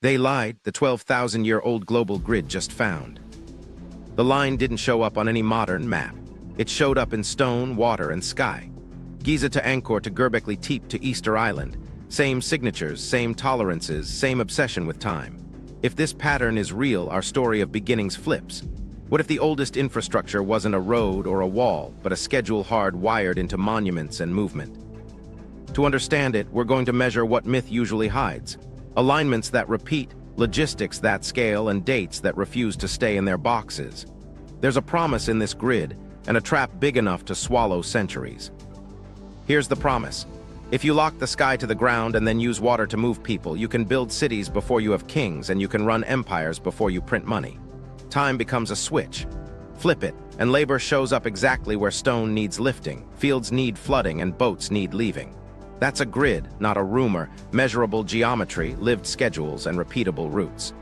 They lied, the 12,000-year-old global grid just found. The line didn't show up on any modern map. It showed up in stone, water, and sky. Giza to Angkor to Göbekli Tepe to Easter Island. Same signatures, same tolerances, same obsession with time. If this pattern is real, our story of beginnings flips. What if the oldest infrastructure wasn't a road or a wall, but a schedule hard-wired into monuments and movement? To understand it, we're going to measure what myth usually hides. Alignments that repeat, logistics that scale, and dates that refuse to stay in their boxes. There's a promise in this grid, and a trap big enough to swallow centuries. Here's the promise. If you lock the sky to the ground and then use water to move people, you can build cities before you have kings, and you can run empires before you print money. Time becomes a switch. Flip it, and labor shows up exactly where stone needs lifting, fields need flooding, and boats need leaving. That's a grid, not a rumor, measurable geometry, lived schedules, and repeatable routes.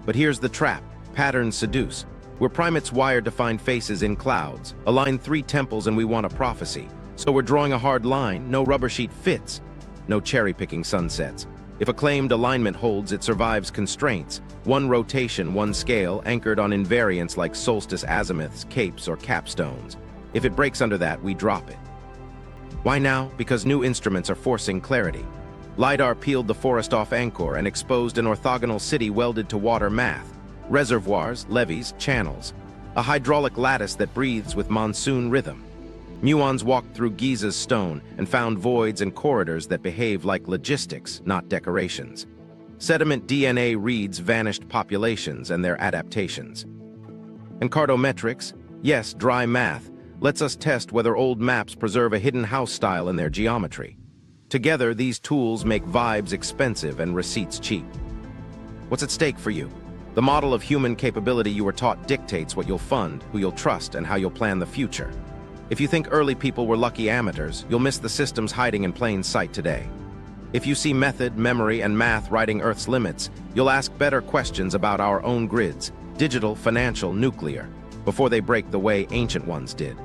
But here's the trap. Patterns seduce. We're primates wired to find faces in clouds. Align 3 temples and we want a prophecy. So we're drawing a hard line, no rubber sheet fits. No cherry-picking sunsets. If a claimed alignment holds, it survives constraints. One rotation, one scale, anchored on invariants like solstice azimuths, capes, or capstones. If it breaks under that, we drop it. Why now? Because new instruments are forcing clarity. LIDAR peeled the forest off Angkor and exposed an orthogonal city welded to water math. Reservoirs, levees, channels. A hydraulic lattice that breathes with monsoon rhythm. Muons walked through Giza's stone and found voids and corridors that behave like logistics, not decorations. Sediment DNA reads vanished populations and their adaptations. And cartometrics, yes, dry math, lets us test whether old maps preserve a hidden house style in their geometry. Together, these tools make vibes expensive and receipts cheap. What's at stake for you? The model of human capability you were taught dictates what you'll fund, who you'll trust, and how you'll plan the future. If you think early people were lucky amateurs, you'll miss the systems hiding in plain sight today. If you see method, memory, and math writing Earth's limits, you'll ask better questions about our own grids, digital, financial, nuclear, before they break the way ancient ones did.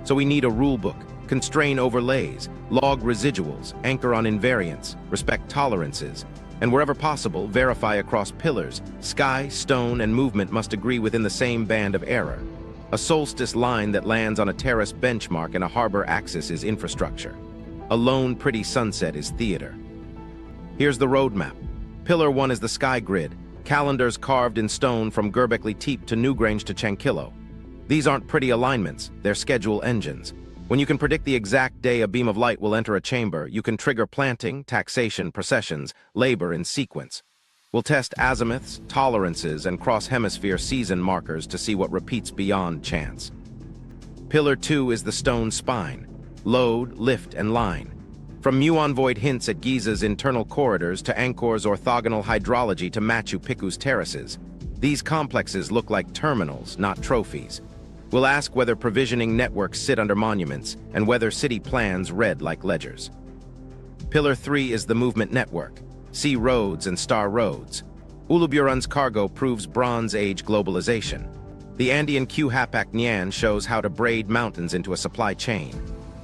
So we need a rulebook, constrain overlays, log residuals, anchor on invariants, respect tolerances, and wherever possible, verify across pillars. Sky, stone, and movement must agree within the same band of error. A solstice line that lands on a terrace benchmark and a harbor axis is infrastructure. A lone, pretty sunset is theater. Here's the roadmap. Pillar 1 is the sky grid, calendars carved in stone from Göbekli Tepe to Newgrange to Chankillo. These aren't pretty alignments, they're schedule engines. When you can predict the exact day a beam of light will enter a chamber, you can trigger planting, taxation, processions, labor in sequence. We'll test azimuths, tolerances, and cross-hemisphere season markers to see what repeats beyond chance. Pillar 2 is the stone spine. Load, lift, and line. From Muon void hints at Giza's internal corridors to Angkor's orthogonal hydrology to Machu Picchu's terraces, these complexes look like terminals, not trophies. We'll ask whether provisioning networks sit under monuments and whether city plans read like ledgers. Pillar 3 is the movement network. Sea roads and star roads. Uluburun's cargo proves Bronze Age globalization. The Andean Q-Hapak Nyan shows how to braid mountains into a supply chain.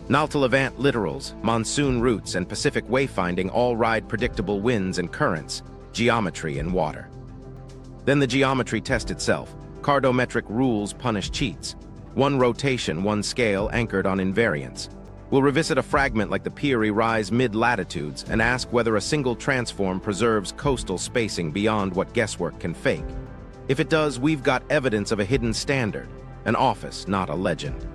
Nalta-Levant littorals, monsoon routes, and Pacific wayfinding all ride predictable winds and currents, geometry and water. Then the geometry test itself. Cartometric rules punish cheats. One rotation, one scale anchored on invariants. We'll revisit a fragment like the Piri Reis mid-latitudes and ask whether a single transform preserves coastal spacing beyond what guesswork can fake. If it does, we've got evidence of a hidden standard, an office, not a legend.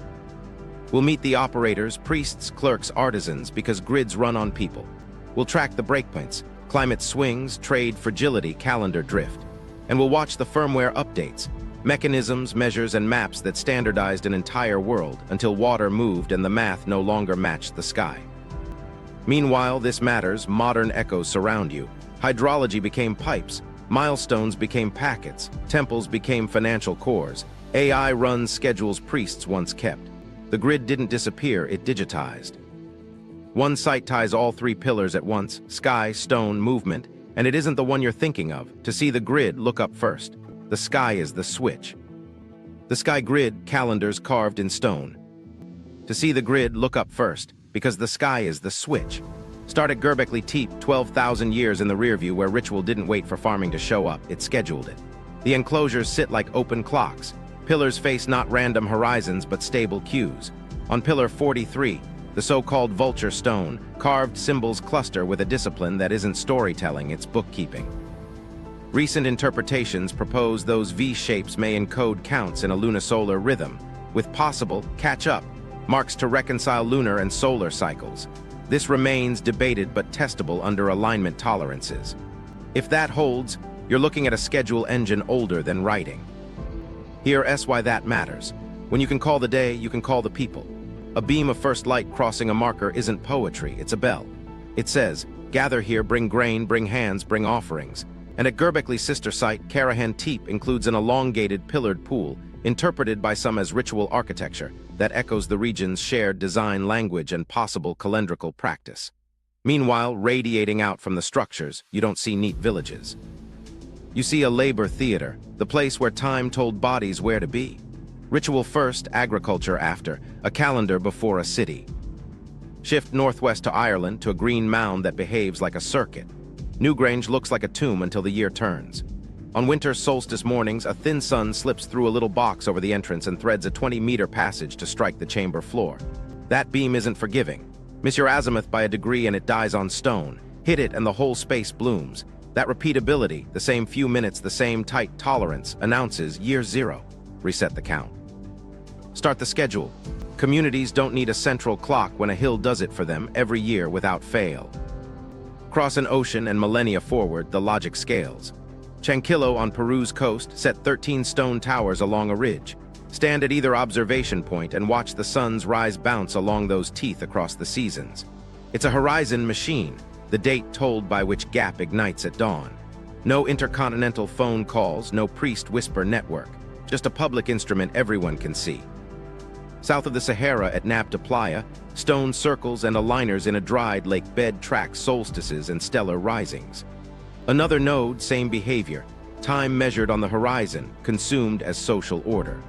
We'll meet the operators, priests, clerks, artisans, because grids run on people. We'll track the breakpoints, climate swings, trade fragility, calendar drift. And we'll watch the firmware updates, mechanisms, measures, and maps that standardized an entire world until water moved and the math no longer matched the sky. Meanwhile, this matters, modern echoes surround you. Hydrology became pipes, milestones became packets, temples became financial cores, AI runs schedules priests once kept. The grid didn't disappear, it digitized. One site ties all 3 pillars at once, sky, stone, movement, and it isn't the one you're thinking of. To see the grid, look up first. The sky is the switch. The sky grid, calendars carved in stone. To see the grid, look up first, because the sky is the switch. Start at Göbekli Tepe, 12,000 years in the rearview, where ritual didn't wait for farming to show up, it scheduled it. The enclosures sit like open clocks. Pillars face not random horizons but stable cues. On pillar 43, the so-called vulture stone, carved symbols cluster with a discipline that isn't storytelling, it's bookkeeping. Recent interpretations propose those V-shapes may encode counts in a lunisolar rhythm, with possible catch-up marks to reconcile lunar and solar cycles. This remains debated but testable under alignment tolerances. If that holds, you're looking at a schedule engine older than writing. Here's why that matters. When you can call the day, you can call the people. A beam of first light crossing a marker isn't poetry, it's a bell. It says, gather here, bring grain, bring hands, bring offerings. And at Göbekli's sister site, Karahan Tepe includes an elongated pillared pool, interpreted by some as ritual architecture, that echoes the region's shared design language and possible calendrical practice. Meanwhile, radiating out from the structures, you don't see neat villages. You see a labor theater, the place where time told bodies where to be. Ritual first, agriculture after, a calendar before a city. Shift northwest to Ireland to a green mound that behaves like a circuit. Newgrange looks like a tomb until the year turns. On winter solstice mornings, a thin sun slips through a little box over the entrance and threads a 20-meter passage to strike the chamber floor. That beam isn't forgiving. Miss your azimuth by a degree and it dies on stone. Hit it and the whole space blooms. That repeatability, the same few minutes, the same tight tolerance, announces year zero. Reset the count. Start the schedule. Communities don't need a central clock when a hill does it for them every year without fail. Cross an ocean and millennia forward, the logic scales. Chanquillo on Peru's coast set 13 stone towers along a ridge. Stand at either observation point and watch the sun's rise bounce along those teeth across the seasons. It's a horizon machine, the date told by which gap ignites at dawn. No intercontinental phone calls, no priest whisper network, just a public instrument everyone can see. South of the Sahara at Nabta Playa, stone circles and aligners in a dried lake bed track solstices and stellar risings. Another node, same behavior, time measured on the horizon, consumed as social order.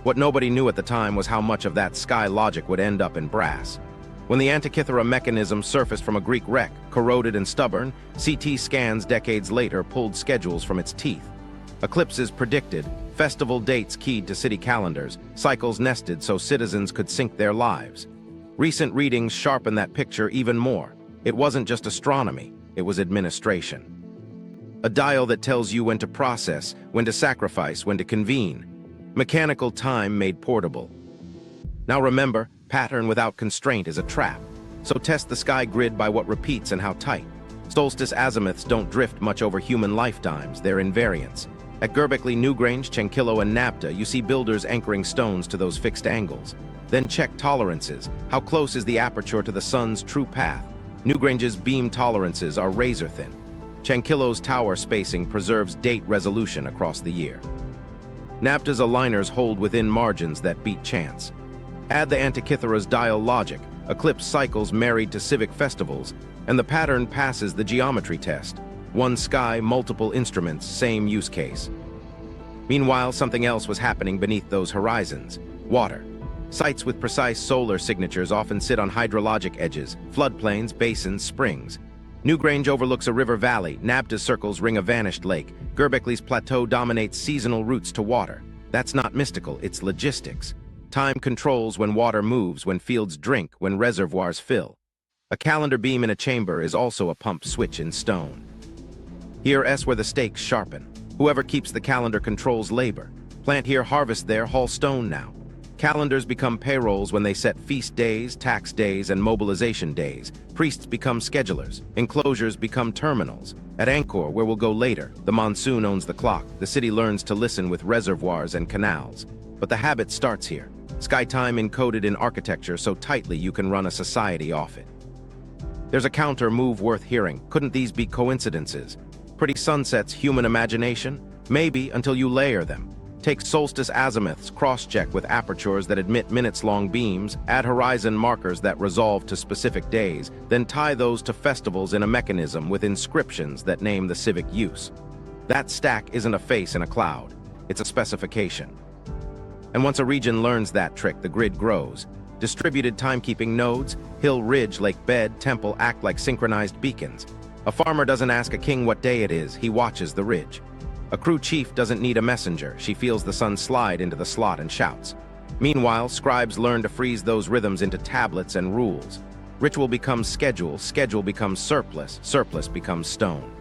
What nobody knew at the time was how much of that sky logic would end up in brass. When the Antikythera mechanism surfaced from a Greek wreck, corroded and stubborn, CT scans decades later pulled schedules from its teeth. Eclipses predicted, festival dates keyed to city calendars, cycles nested so citizens could sync their lives. Recent readings sharpen that picture even more. It wasn't just astronomy, it was administration. A dial that tells you when to process, when to sacrifice, when to convene. Mechanical time made portable. Now remember, pattern without constraint is a trap. So test the sky grid by what repeats and how tight. Solstice azimuths don't drift much over human lifetimes, they're invariants. At Göbekli, Newgrange, Chanquillo, and Nabta, you see builders anchoring stones to those fixed angles. Then check tolerances. How close is the aperture to the sun's true path? Newgrange's beam tolerances are razor-thin. Chanquillo's tower spacing preserves date resolution across the year. Nabta's aligners hold within margins that beat chance. Add the Antikythera's dial logic, eclipse cycles married to civic festivals, and the pattern passes the geometry test. One sky, multiple instruments, same use case. Meanwhile, something else was happening beneath those horizons. Water. Sites with precise solar signatures often sit on hydrologic edges, floodplains, basins, springs. Newgrange overlooks a river valley, Nabta's circles ring a vanished lake, Göbekli's plateau dominates seasonal routes to water. That's not mystical, it's logistics. Time controls when water moves, when fields drink, when reservoirs fill. A calendar beam in a chamber is also a pump switch in stone. Here's where the stakes sharpen. Whoever keeps the calendar controls labor. Plant here, harvest there, haul stone now. Calendars become payrolls when they set feast days, tax days, and mobilization days. Priests become schedulers. Enclosures become terminals. At Angkor, where we'll go later, the monsoon owns the clock. The city learns to listen with reservoirs and canals. But the habit starts here. Sky time encoded in architecture so tightly you can run a society off it. There's a counter move worth hearing. Couldn't these be coincidences? Pretty sunsets, human imagination? Maybe, until you layer them. Take solstice azimuths, cross-check with apertures that admit minutes-long beams, add horizon markers that resolve to specific days, then tie those to festivals in a mechanism with inscriptions that name the civic use. That stack isn't a face in a cloud, it's a specification. And once a region learns that trick, the grid grows. Distributed timekeeping nodes, hill ridge, lake bed, temple act like synchronized beacons. A farmer doesn't ask a king what day it is, he watches the ridge. A crew chief doesn't need a messenger, she feels the sun slide into the slot and shouts. Meanwhile, scribes learn to freeze those rhythms into tablets and rules. Ritual becomes schedule, schedule becomes surplus, surplus becomes stone.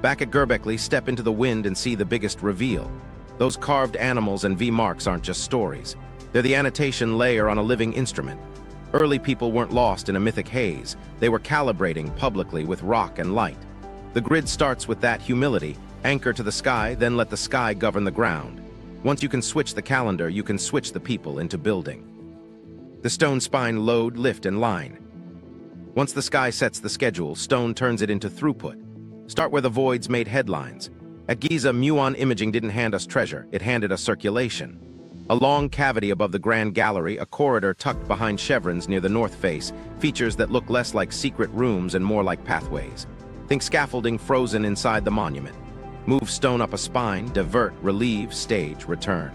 Back at Göbekli, step into the wind and see the biggest reveal. Those carved animals and V-marks aren't just stories. They're the annotation layer on a living instrument. Early people weren't lost in a mythic haze. They were calibrating publicly with rock and light. The grid starts with that humility. Anchor to the sky, then let the sky govern the ground. Once you can switch the calendar, you can switch the people into building. The stone spine load, lift, and line. Once the sky sets the schedule, stone turns it into throughput. Start where the voids made headlines. At Giza, Muon imaging didn't hand us treasure, it handed us circulation. A long cavity above the Grand Gallery, a corridor tucked behind chevrons near the north face, features that look less like secret rooms and more like pathways. Think scaffolding frozen inside the monument. Move stone up a spine, divert, relieve, stage, return.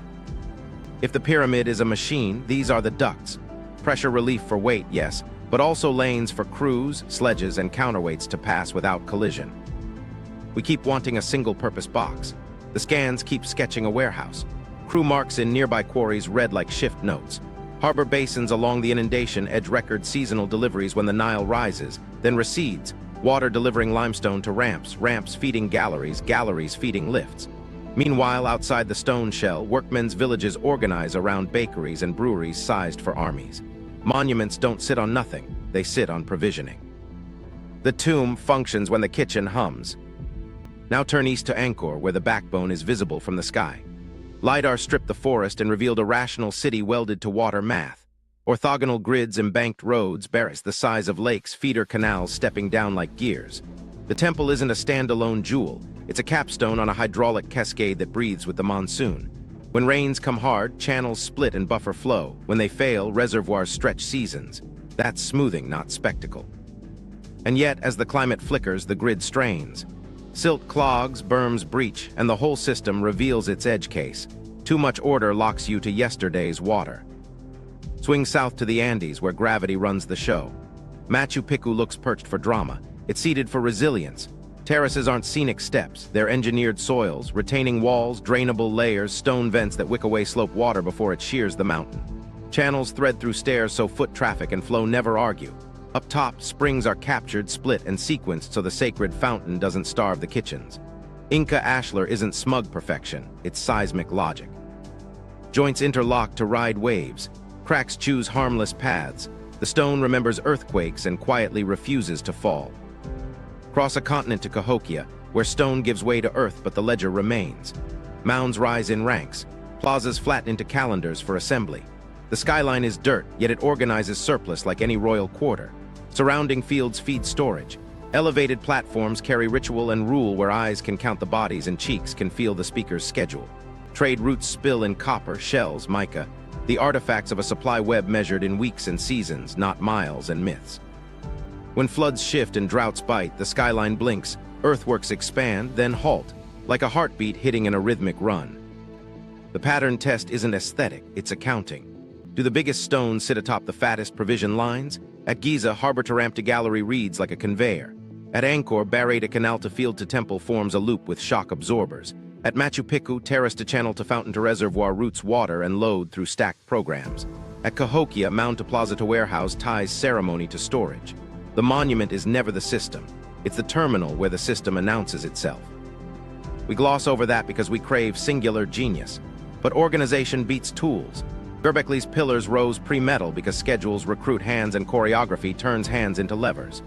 If the pyramid is a machine, these are the ducts. Pressure relief for weight, yes, but also lanes for crews, sledges, and counterweights to pass without collision. We keep wanting a single-purpose box. The scans keep sketching a warehouse. Crew marks in nearby quarries read like shift notes. Harbor basins along the inundation edge record seasonal deliveries when the Nile rises, then recedes, water delivering limestone to ramps, ramps feeding galleries, galleries feeding lifts. Meanwhile, outside the stone shell, workmen's villages organize around bakeries and breweries sized for armies. Monuments don't sit on nothing, they sit on provisioning. The tomb functions when the kitchen hums. Now turn east to Angkor, where the backbone is visible from the sky. LIDAR stripped the forest and revealed a rational city welded to water math. Orthogonal grids, embanked roads, barracks the size of lakes, feeder canals stepping down like gears. The temple isn't a standalone jewel, it's a capstone on a hydraulic cascade that breathes with the monsoon. When rains come hard, channels split and buffer flow. When they fail, reservoirs stretch seasons. That's smoothing, not spectacle. And yet, as the climate flickers, the grid strains. Silt clogs, berms breach, and the whole system reveals its edge case. Too much order locks you to yesterday's water. Swing south to the Andes, where gravity runs the show. Machu Picchu looks perched for drama. It's seated for resilience. Terraces aren't scenic steps, they're engineered soils, retaining walls, drainable layers, stone vents that wick away slope water before it shears the mountain. Channels thread through stairs so foot traffic and flow never argue. Up top, springs are captured, split, and sequenced so the sacred fountain doesn't starve the kitchens. Inca ashlar isn't smug perfection, it's seismic logic. Joints interlock to ride waves. Cracks choose harmless paths. The stone remembers earthquakes and quietly refuses to fall. Cross a continent to Cahokia, where stone gives way to earth but the ledger remains. Mounds rise in ranks. Plazas flatten into calendars for assembly. The skyline is dirt, yet it organizes surplus like any royal quarter. Surrounding fields feed storage. Elevated platforms carry ritual and rule where eyes can count the bodies and cheeks can feel the speaker's schedule. Trade routes spill in copper, shells, mica, the artifacts of a supply web measured in weeks and seasons, not miles and myths. When floods shift and droughts bite, the skyline blinks, earthworks expand, then halt, like a heartbeat hitting in a rhythmic run. The pattern test isn't aesthetic, it's accounting. Do the biggest stones sit atop the fattest provision lines? At Giza, harbor to ramp to gallery reads like a conveyor. At Angkor, barre to canal to field to temple forms a loop with shock absorbers. At Machu Picchu, terrace to channel to fountain to reservoir routes water and load through stacked programs. At Cahokia, mound to plaza to warehouse ties ceremony to storage. The monument is never the system. It's the terminal where the system announces itself. We gloss over that because we crave singular genius. But organization beats tools. Göbekli's pillars rose pre-metal because schedules recruit hands and choreography turns hands into levers.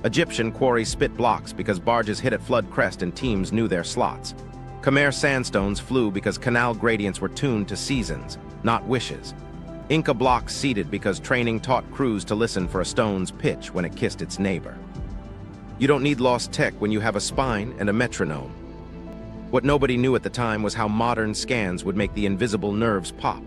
Egyptian quarries spit blocks because barges hit at flood crest and teams knew their slots. Khmer sandstones flew because canal gradients were tuned to seasons, not wishes. Inca blocks seeded because training taught crews to listen for a stone's pitch when it kissed its neighbor. You don't need lost tech when you have a spine and a metronome. What nobody knew at the time was how modern scans would make the invisible nerves pop.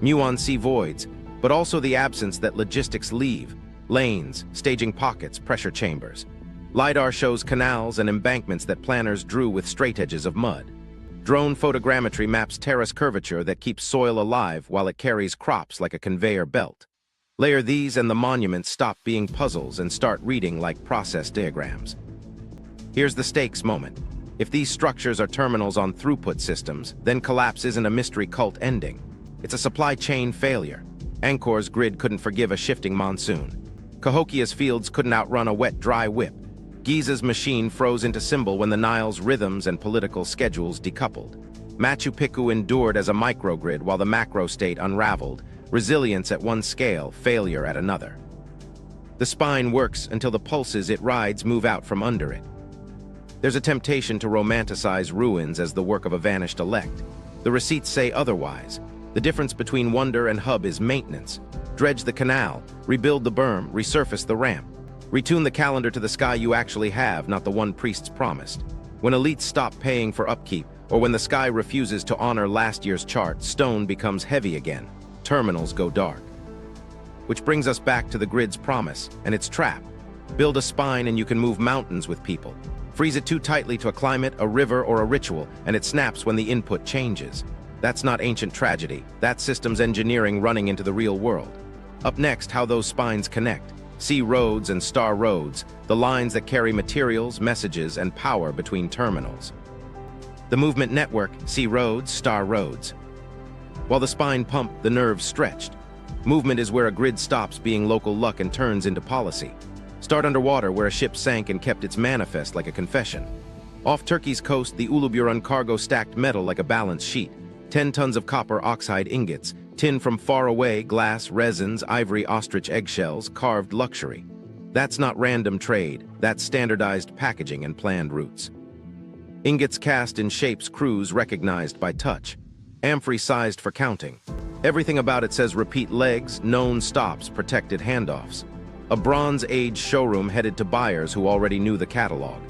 Muon see voids, but also the absence that logistics leave. Lanes, staging pockets, pressure chambers. LIDAR shows canals and embankments that planners drew with straightedges of mud. Drone photogrammetry maps terrace curvature that keeps soil alive while it carries crops like a conveyor belt. Layer these and the monuments stop being puzzles and start reading like process diagrams. Here's the stakes moment. If these structures are terminals on throughput systems, then collapse isn't a mystery cult ending. It's a supply chain failure. Angkor's grid couldn't forgive a shifting monsoon. Cahokia's fields couldn't outrun a wet, dry whip. Giza's machine froze into symbol when the Nile's rhythms and political schedules decoupled. Machu Picchu endured as a microgrid while the macro state unraveled, resilience at one scale, failure at another. The spine works until the pulses it rides move out from under it. There's a temptation to romanticize ruins as the work of a vanished elect. The receipts say otherwise. The difference between wonder and hub is maintenance. Dredge the canal, rebuild the berm, resurface the ramp. Retune the calendar to the sky you actually have, not the one priests promised. When elites stop paying for upkeep, or when the sky refuses to honor last year's chart, stone becomes heavy again. Terminals go dark. Which brings us back to the grid's promise and its trap. Build a spine and you can move mountains with people. Freeze it too tightly to a climate, a river, or a ritual, and it snaps when the input changes. That's not ancient tragedy. That's systems engineering running into the real world. Up next, how those spines connect. Sea roads and star roads, the lines that carry materials, messages, and power between terminals. The movement network, sea roads, star roads. While the spine pumped, the nerves stretched. Movement is where a grid stops being local luck and turns into policy. Start underwater, where a ship sank and kept its manifest like a confession. Off Turkey's coast, the Uluburun cargo stacked metal like a balance sheet. 10 tons of copper oxide ingots, tin from far away, glass, resins, ivory ostrich eggshells, carved luxury. That's not random trade, that's standardized packaging and planned routes. Ingots cast in shapes crews recognized by touch. Amphory sized for counting. Everything about it says repeat legs, known stops, protected handoffs. A Bronze Age showroom headed to buyers who already knew the catalog.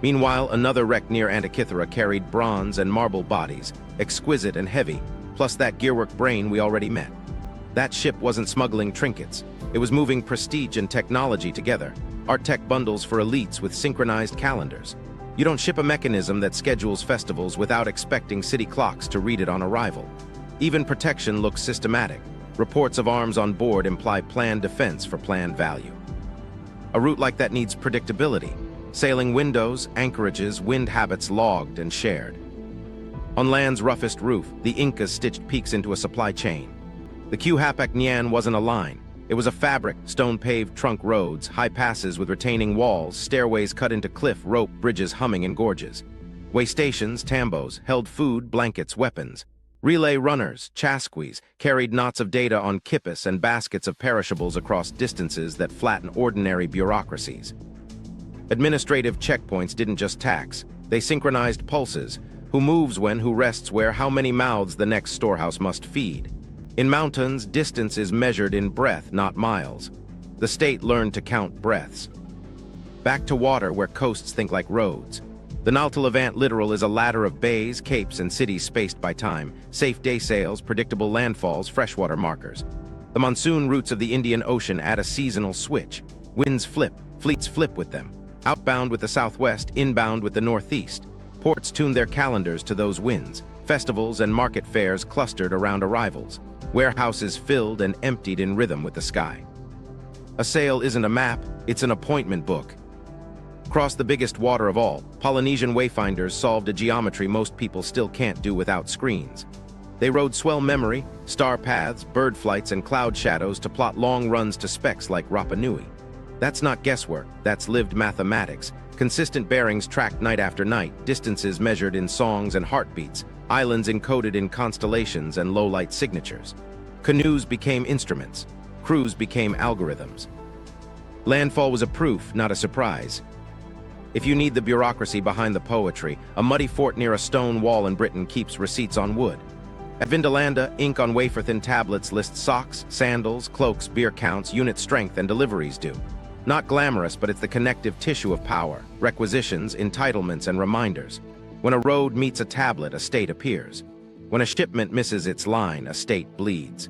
Meanwhile, another wreck near Antikythera carried bronze and marble bodies, exquisite and heavy, plus that gearwork brain we already met. That ship wasn't smuggling trinkets. It was moving prestige and technology together. Art tech bundles for elites with synchronized calendars. You don't ship a mechanism that schedules festivals without expecting city clocks to read it on arrival. Even protection looks systematic. Reports of arms on board imply planned defense for planned value. A route like that needs predictability. Sailing windows, anchorages, wind habits logged and shared. On land's roughest roof, the Incas stitched peaks into a supply chain. The Q-Hapak Nyan wasn't a line. It was a fabric, stone-paved trunk roads, high passes with retaining walls, stairways cut into cliff, rope, bridges humming in gorges. Way stations, tambos, held food, blankets, weapons. Relay runners, chasquis, carried knots of data on kippis and baskets of perishables across distances that flatten ordinary bureaucracies. Administrative checkpoints didn't just tax, they synchronized pulses, who moves when, who rests where, how many mouths the next storehouse must feed. In mountains, distance is measured in breath, not miles. The state learned to count breaths. Back to water, where coasts think like roads. The Nile to Levant littoral is a ladder of bays, capes, and cities spaced by time, safe day sails, predictable landfalls, freshwater markers. The monsoon routes of the Indian Ocean add a seasonal switch. Winds flip, fleets flip with them. Outbound with the southwest, inbound with the northeast. Ports tune their calendars to those winds. Festivals and market fairs clustered around arrivals. Warehouses filled and emptied in rhythm with the sky. A sail isn't a map, it's an appointment book. Across the biggest water of all, Polynesian wayfinders solved a geometry most people still can't do without screens. They rode swell memory, star paths, bird flights, and cloud shadows to plot long runs to specks like Rapa Nui. That's not guesswork, that's lived mathematics. Consistent bearings tracked night after night, distances measured in songs and heartbeats, islands encoded in constellations and low-light signatures. Canoes became instruments. Crews became algorithms. Landfall was a proof, not a surprise. If you need the bureaucracy behind the poetry, a muddy fort near a stone wall in Britain keeps receipts on wood. At Vindolanda, ink on wafer-thin tablets lists socks, sandals, cloaks, beer counts, unit strength, and deliveries due. Not glamorous, but it's the connective tissue of power, requisitions, entitlements, and reminders. When a road meets a tablet, a state appears. When a shipment misses its line, a state bleeds.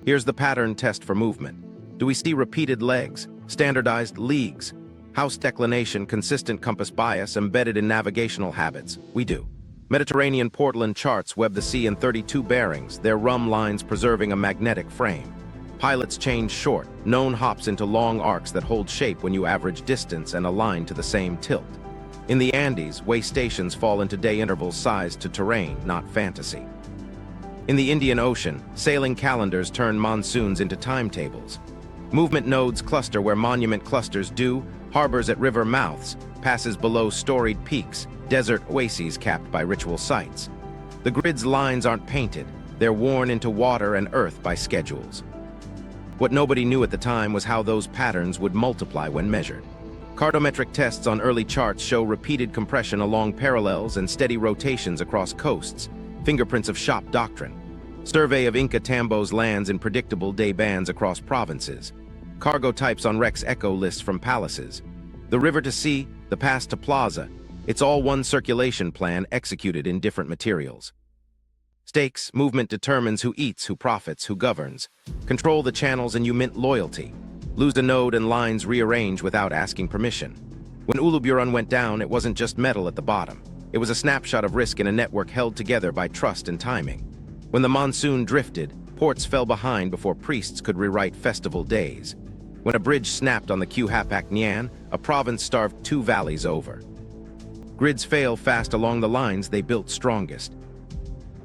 Here's the pattern test for movement. Do we see repeated legs, standardized leagues? House declination, consistent compass bias embedded in navigational habits? We do. Mediterranean Portland charts web the sea in 32 bearings, their rum lines preserving a magnetic frame. Pilots change short, known hops into long arcs that hold shape when you average distance and align to the same tilt. In the Andes, way stations fall into day intervals sized to terrain, not fantasy. In the Indian Ocean, sailing calendars turn monsoons into timetables. Movement nodes cluster where monument clusters do, harbors at river mouths, passes below storied peaks, desert oases capped by ritual sites. The grid's lines aren't painted, they're worn into water and earth by schedules. What nobody knew at the time was how those patterns would multiply when measured. Cartometric tests on early charts show repeated compression along parallels and steady rotations across coasts, fingerprints of shop doctrine. Survey of Inca Tambo's lands in predictable day bands across provinces. Cargo types on Rex Echo lists from palaces. The river to sea, the pass to plaza, it's all one circulation plan executed in different materials. Stakes, movement determines who eats, who profits, who governs. Control the channels and you mint loyalty. Lose a node and lines rearrange without asking permission. When Uluburun went down, it wasn't just metal at the bottom. It was a snapshot of risk in a network held together by trust and timing. When the monsoon drifted, ports fell behind before priests could rewrite festival days. When a bridge snapped on the Hapak Nyan, a province starved 2 valleys over. Grids fail fast along the lines they built strongest.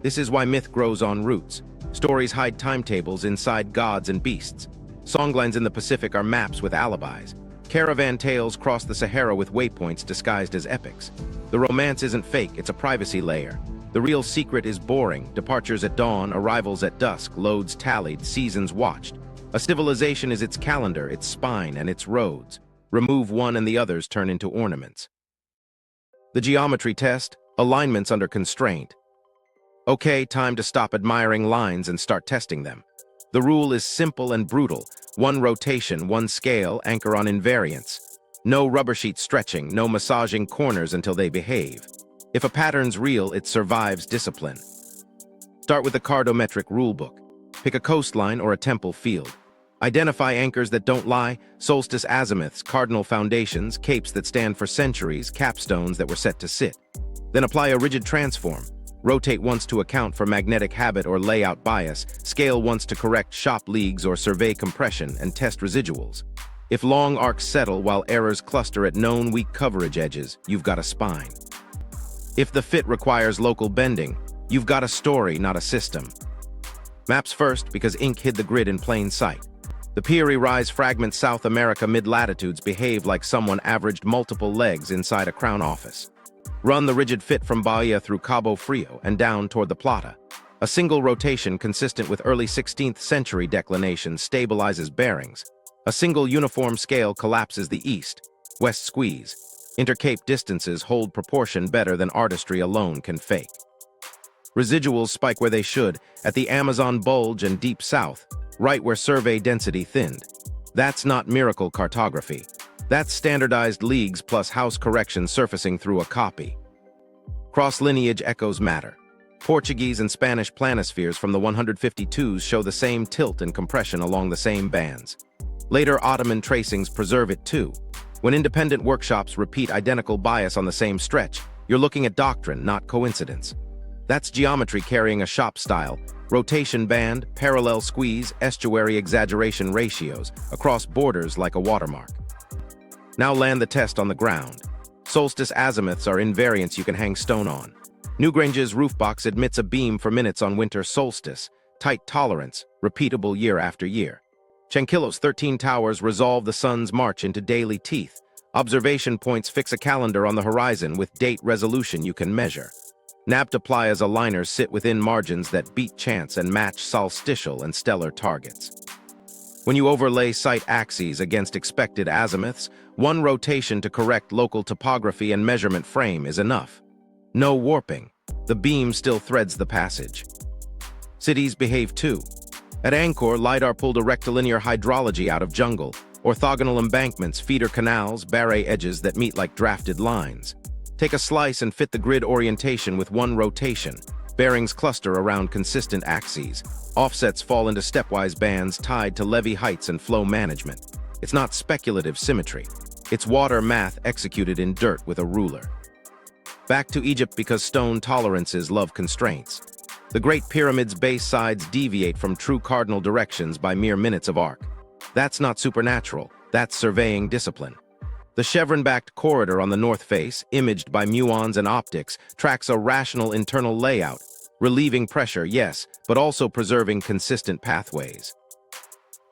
This is why myth grows on roots. Stories hide timetables inside gods and beasts. Songlines in the Pacific are maps with alibis. Caravan tales cross the Sahara with waypoints disguised as epics. The romance isn't fake, it's a privacy layer. The real secret is boring. Departures at dawn, arrivals at dusk, loads tallied, seasons watched. A civilization is its calendar, its spine, and its roads. Remove one and the others turn into ornaments. The geometry test, alignments under constraint. Okay, time to stop admiring lines and start testing them. The rule is simple and brutal. One rotation, one scale, anchor on invariance. No rubber sheet stretching, no massaging corners until they behave. If a pattern's real, it survives discipline. Start with the Cartometric rulebook. Pick a coastline or a temple field. Identify anchors that don't lie, solstice azimuths, cardinal foundations, capes that stand for centuries, capstones that were set to sit. Then apply a rigid transform. Rotate once to account for magnetic habit or layout bias, scale once to correct shop leagues or survey compression, and test residuals. If long arcs settle while errors cluster at known weak coverage edges, you've got a spine. If the fit requires local bending, you've got a story, not a system. Maps first, because ink hid the grid in plain sight. The Piri Reis fragment South America mid-latitudes behave like someone averaged multiple legs inside a crown office. Run the rigid fit from Bahia through Cabo Frio and down toward the Plata. A single rotation consistent with early 16th century declination stabilizes bearings. A single uniform scale collapses the east-west squeeze. Intercape distances hold proportion better than artistry alone can fake. Residuals spike where they should, at the Amazon bulge and deep south, right where survey density thinned. That's not miracle cartography. That's standardized leagues plus house correction surfacing through a copy. Cross-lineage echoes matter. Portuguese and Spanish planispheres from the 152s show the same tilt and compression along the same bands. Later Ottoman tracings preserve it too. When independent workshops repeat identical bias on the same stretch, you're looking at doctrine, not coincidence. That's geometry carrying a shop style, rotation band, parallel squeeze, estuary exaggeration ratios, across borders like a watermark. Now land the test on the ground. Solstice azimuths are invariants you can hang stone on. Newgrange's roof box admits a beam for minutes on winter solstice, tight tolerance, repeatable year after year. Chanquillo's 13 towers resolve the sun's march into daily teeth. Observation points fix a calendar on the horizon with date resolution you can measure. Nabta Playa's aligners sit within margins that beat chance and match solstitial and stellar targets. When you overlay site axes against expected azimuths, one rotation to correct local topography and measurement frame is enough. No warping. The beam still threads the passage. Cities behave too. At Angkor, LIDAR pulled a rectilinear hydrology out of jungle, orthogonal embankments, feeder canals, barre edges that meet like drafted lines. Take a slice and fit the grid orientation with one rotation. Bearings cluster around consistent axes. Offsets fall into stepwise bands tied to levee heights and flow management. It's not speculative symmetry. It's water math executed in dirt with a ruler. Back to Egypt because stone tolerances love constraints. The Great Pyramid's base sides deviate from true cardinal directions by mere minutes of arc. That's not supernatural, that's surveying discipline. The chevron-backed corridor on the north face, imaged by muons and optics, tracks a rational internal layout, relieving pressure, yes, but also preserving consistent pathways.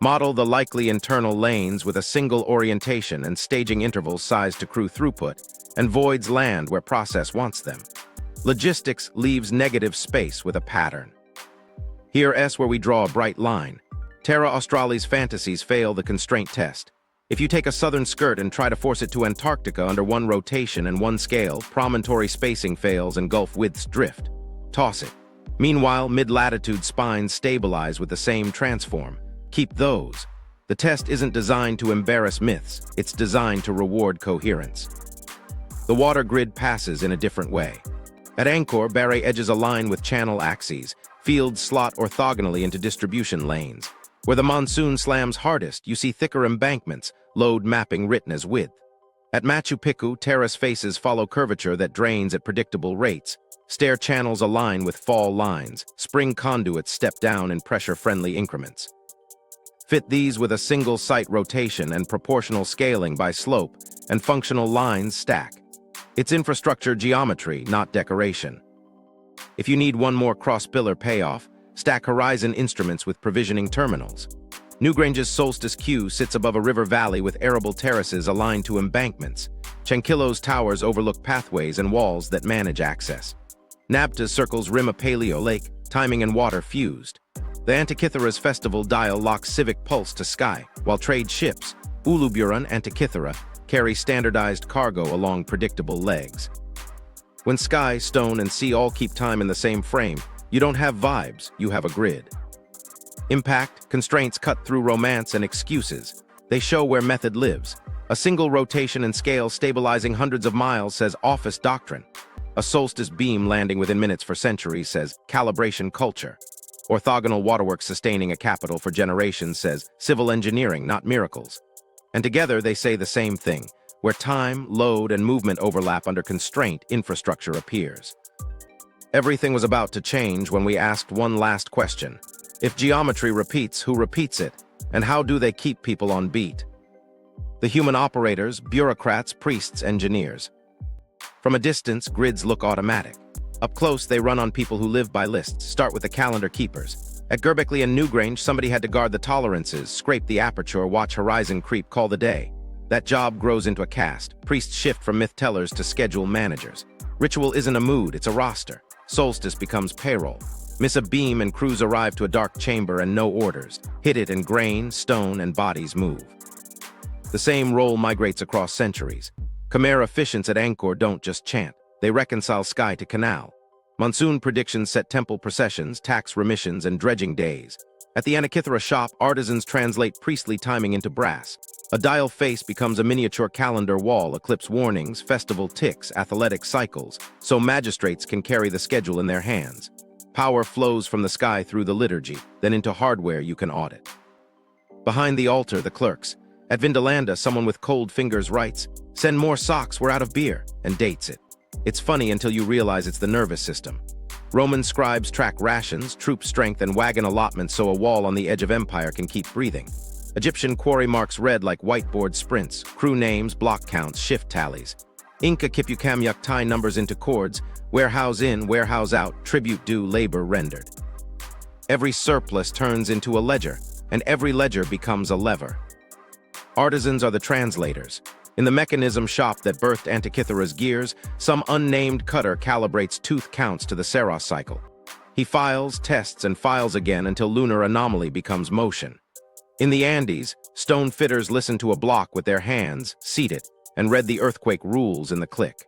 Model the likely internal lanes with a single orientation and staging intervals sized to crew throughput, and voids land where process wants them. Logistics leaves negative space with a pattern. Here's where we draw a bright line. Terra Australis fantasies fail the constraint test. If you take a southern skirt and try to force it to Antarctica under one rotation and one scale, promontory spacing fails and gulf widths drift. Toss it. Meanwhile, mid-latitude spines stabilize with the same transform. Keep those. The test isn't designed to embarrass myths, it's designed to reward coherence. The water grid passes in a different way. At Angkor, Barre edges align with channel axes. Fields slot orthogonally into distribution lanes. Where the monsoon slams hardest, you see thicker embankments, load mapping written as width. At Machu Picchu, terrace faces follow curvature that drains at predictable rates. Stair channels align with fall lines. Spring conduits step down in pressure-friendly increments. Fit these with a single site rotation and proportional scaling by slope, and functional lines stack. It's infrastructure geometry, not decoration. If you need one more cross-pillar payoff, stack horizon instruments with provisioning terminals. Newgrange's Solstice Q sits above a river valley with arable terraces aligned to embankments. Chanquillo's towers overlook pathways and walls that manage access. Nabta's circles rim a paleo lake, timing and water fused. The Antikythera's festival dial locks civic pulse to sky, while trade ships, Uluburun, Antikythera, carry standardized cargo along predictable legs. When sky, stone, and sea all keep time in the same frame, you don't have vibes, you have a grid. Impact, constraints cut through romance and excuses. They show where method lives. A single rotation and scale stabilizing hundreds of miles says office doctrine. A solstice beam landing within minutes for centuries says calibration culture. Orthogonal waterworks sustaining a capital for generations says civil engineering, not miracles. And together they say the same thing. Where time, load, and movement overlap under constraint, infrastructure appears. Everything was about to change when we asked one last question. If geometry repeats, who repeats it? And how do they keep people on beat? The human operators, bureaucrats, priests, engineers. From a distance, grids look automatic. Up close, they run on people who live by lists, start with the calendar keepers. At Göbekli and Newgrange, somebody had to guard the tolerances, scrape the aperture, watch horizon creep, call the day. That job grows into a caste. Priests shift from myth tellers to schedule managers. Ritual isn't a mood, it's a roster. Solstice becomes payroll. Miss a beam and crews arrive to a dark chamber and no orders. Hit it and grain, stone, and bodies move. The same role migrates across centuries. Khmer efficients at Angkor don't just chant. They reconcile sky to canal. Monsoon predictions set temple processions, tax remissions, and dredging days. At the Antikythera shop, artisans translate priestly timing into brass. A dial face becomes a miniature calendar wall, eclipse warnings, festival ticks, athletic cycles, so magistrates can carry the schedule in their hands. Power flows from the sky through the liturgy, then into hardware you can audit. Behind the altar, the clerks. At Vindolanda, someone with cold fingers writes, "Send more socks, we're out of beer," and dates it. It's funny until you realize it's the nervous system. Roman scribes track rations, troop strength, and wagon allotments so a wall on the edge of empire can keep breathing. Egyptian quarry marks red like whiteboard sprints, crew names, block counts, shift tallies. Inca Kipukamyuk tie numbers into chords, warehouse in, warehouse out, tribute due, labor rendered. Every surplus turns into a ledger, and every ledger becomes a lever. Artisans are the translators. In the mechanism shop that birthed Antikythera's gears, some unnamed cutter calibrates tooth counts to the Saros cycle. He files, tests, and files again until lunar anomaly becomes motion. In the Andes, stone fitters listen to a block with their hands, seat it, and read the earthquake rules in the click.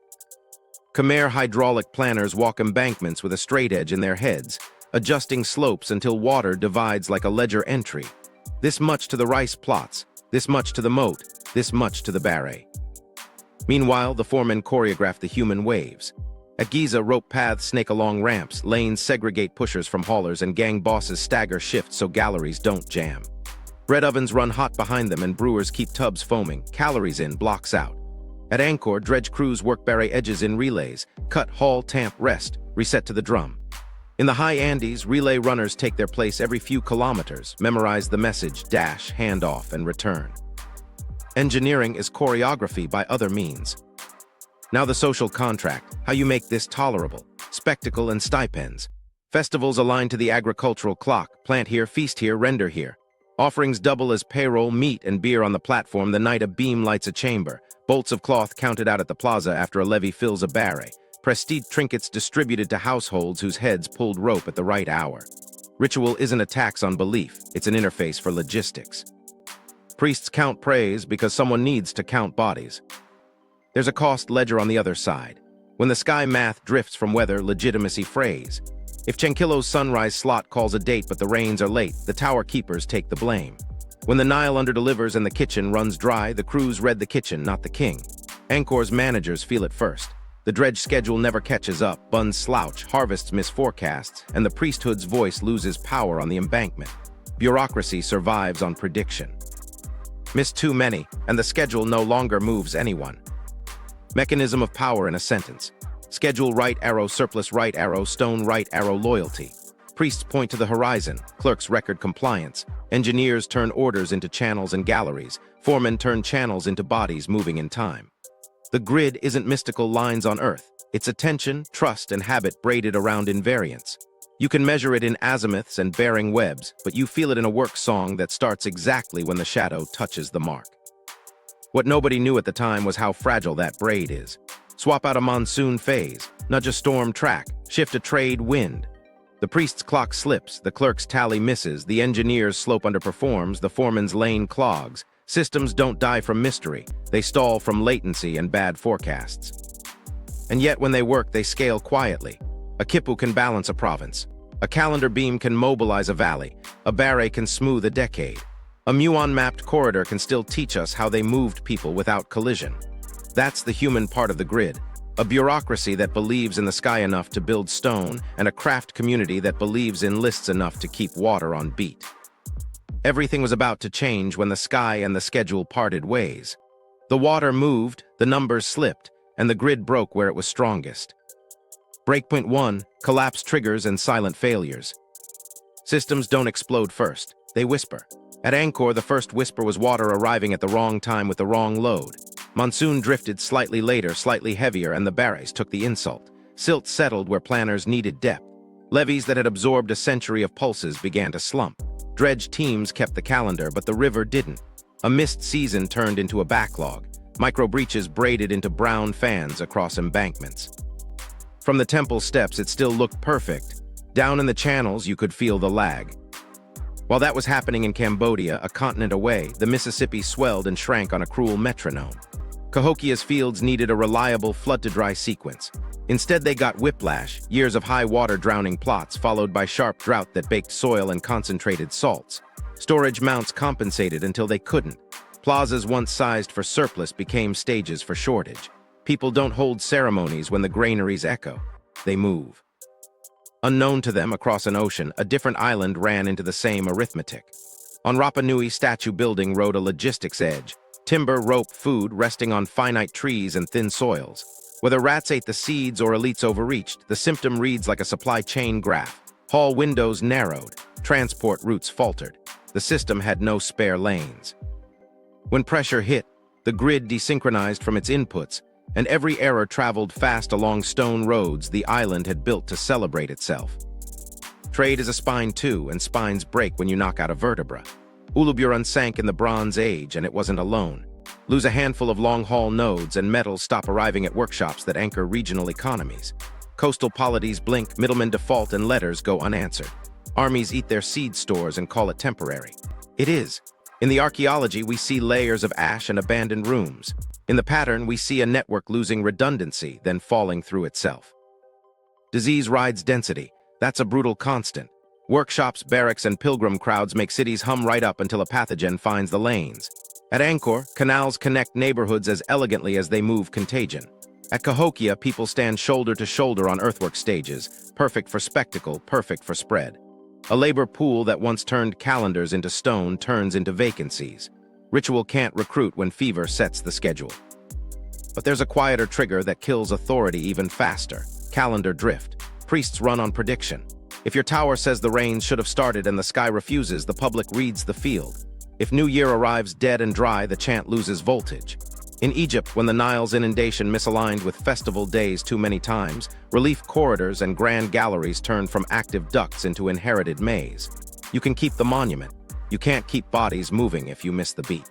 Khmer hydraulic planners walk embankments with a straight edge in their heads, adjusting slopes until water divides like a ledger entry. This much to the rice plots, this much to the moat, this much to the barre. Meanwhile, the foremen choreograph the human waves. At Giza, rope paths snake along ramps, lanes segregate pushers from haulers, and gang bosses stagger shifts so galleries don't jam. Bread ovens run hot behind them and brewers keep tubs foaming, calories in, blocks out. At Angkor, dredge crews work barre edges in relays, cut, haul, tamp, rest, reset to the drum. In the high Andes, relay runners take their place every few kilometers, memorize the message, dash, hand off, and return. Engineering is choreography by other means. Now the social contract, how you make this tolerable, spectacle and stipends. Festivals aligned to the agricultural clock, plant here, feast here, render here. Offerings double as payroll, meat and beer on the platform the night a beam lights a chamber. Bolts of cloth counted out at the plaza after a levee fills a barre. Prestige trinkets distributed to households whose heads pulled rope at the right hour. Ritual isn't a tax on belief, it's an interface for logistics. Priests count praise because someone needs to count bodies. There's a cost ledger on the other side. When the sky math drifts from weather, legitimacy phrase. If Chankilo's sunrise slot calls a date but the rains are late, the tower keepers take the blame. When the Nile underdelivers and the kitchen runs dry, the crews read the kitchen, not the king. Angkor's managers feel it first. The dredge schedule never catches up, buns slouch, harvests miss forecasts, and the priesthood's voice loses power on the embankment. Bureaucracy survives on prediction. Miss too many, and the schedule no longer moves anyone. Mechanism of power in a sentence. Schedule right arrow, surplus right arrow, stone right arrow, loyalty. Priests point to the horizon, clerks record compliance. Engineers turn orders into channels and galleries. Foremen turn channels into bodies moving in time. The grid isn't mystical lines on Earth. It's attention, trust, and habit braided around invariance. You can measure it in azimuths and bearing webs, but you feel it in a work song that starts exactly when the shadow touches the mark. What nobody knew at the time was how fragile that braid is. Swap out a monsoon phase, nudge a storm track, shift a trade wind. The priest's clock slips, the clerk's tally misses, the engineer's slope underperforms, the foreman's lane clogs. Systems don't die from mystery, they stall from latency and bad forecasts. And yet when they work, they scale quietly. A Kipu can balance a province. A calendar beam can mobilize a valley. A barre can smooth a decade. A Muon-mapped corridor can still teach us how they moved people without collision. That's the human part of the grid. A bureaucracy that believes in the sky enough to build stone, and a craft community that believes in lists enough to keep water on beat. Everything was about to change when the sky and the schedule parted ways. The water moved, the numbers slipped, and the grid broke where it was strongest. Breakpoint 1, collapse triggers and silent failures. Systems don't explode first, they whisper. At Angkor, the first whisper was water arriving at the wrong time with the wrong load. Monsoon drifted slightly later, slightly heavier, and the barres took the insult. Silt settled where planners needed depth. Levees that had absorbed a century of pulses began to slump. Dredge teams kept the calendar, but the river didn't. A missed season turned into a backlog. Micro-breaches braided into brown fans across embankments. From the temple steps, it still looked perfect. Down in the channels, you could feel the lag. While that was happening in Cambodia, a continent away, the Mississippi swelled and shrank on a cruel metronome. Cahokia's fields needed a reliable flood-to-dry sequence. Instead, they got whiplash, years of high water drowning plots followed by sharp drought that baked soil and concentrated salts. Storage mounts compensated until they couldn't. Plazas once sized for surplus became stages for shortage. People don't hold ceremonies when the granaries echo. They move. Unknown to them, across an ocean, a different island ran into the same arithmetic. On Rapa Nui, statue building rode a logistics edge. Timber, rope, food resting on finite trees and thin soils. Whether rats ate the seeds or elites overreached, the symptom reads like a supply chain graph. Hall windows narrowed. Transport routes faltered. The system had no spare lanes. When pressure hit, the grid desynchronized from its inputs, and every error traveled fast along stone roads the island had built to celebrate itself. Trade is a spine too, and spines break when you knock out a vertebra. Uluburun sank in the Bronze Age, and it wasn't alone. Lose a handful of long-haul nodes, and metals stop arriving at workshops that anchor regional economies. Coastal polities blink, middlemen default, and letters go unanswered. Armies eat their seed stores and call it temporary. It is. In the archaeology, we see layers of ash and abandoned rooms. In the pattern, we see a network losing redundancy, then falling through itself. Disease rides density. That's a brutal constant. Workshops, barracks, and pilgrim crowds make cities hum right up until a pathogen finds the lanes. At Angkor, canals connect neighborhoods as elegantly as they move contagion. At Cahokia, people stand shoulder to shoulder on earthwork stages, perfect for spectacle, perfect for spread. A labor pool that once turned calendars into stone turns into vacancies. Ritual can't recruit when fever sets the schedule. But there's a quieter trigger that kills authority even faster. Calendar drift. Priests run on prediction. If your tower says the rain should have started and the sky refuses, the public reads the field. If New Year arrives dead and dry, the chant loses voltage. In Egypt, when the Nile's inundation misaligned with festival days too many times, relief corridors and grand galleries turned from active ducts into inherited maze. You can keep the monument. You can't keep bodies moving if you miss the beat.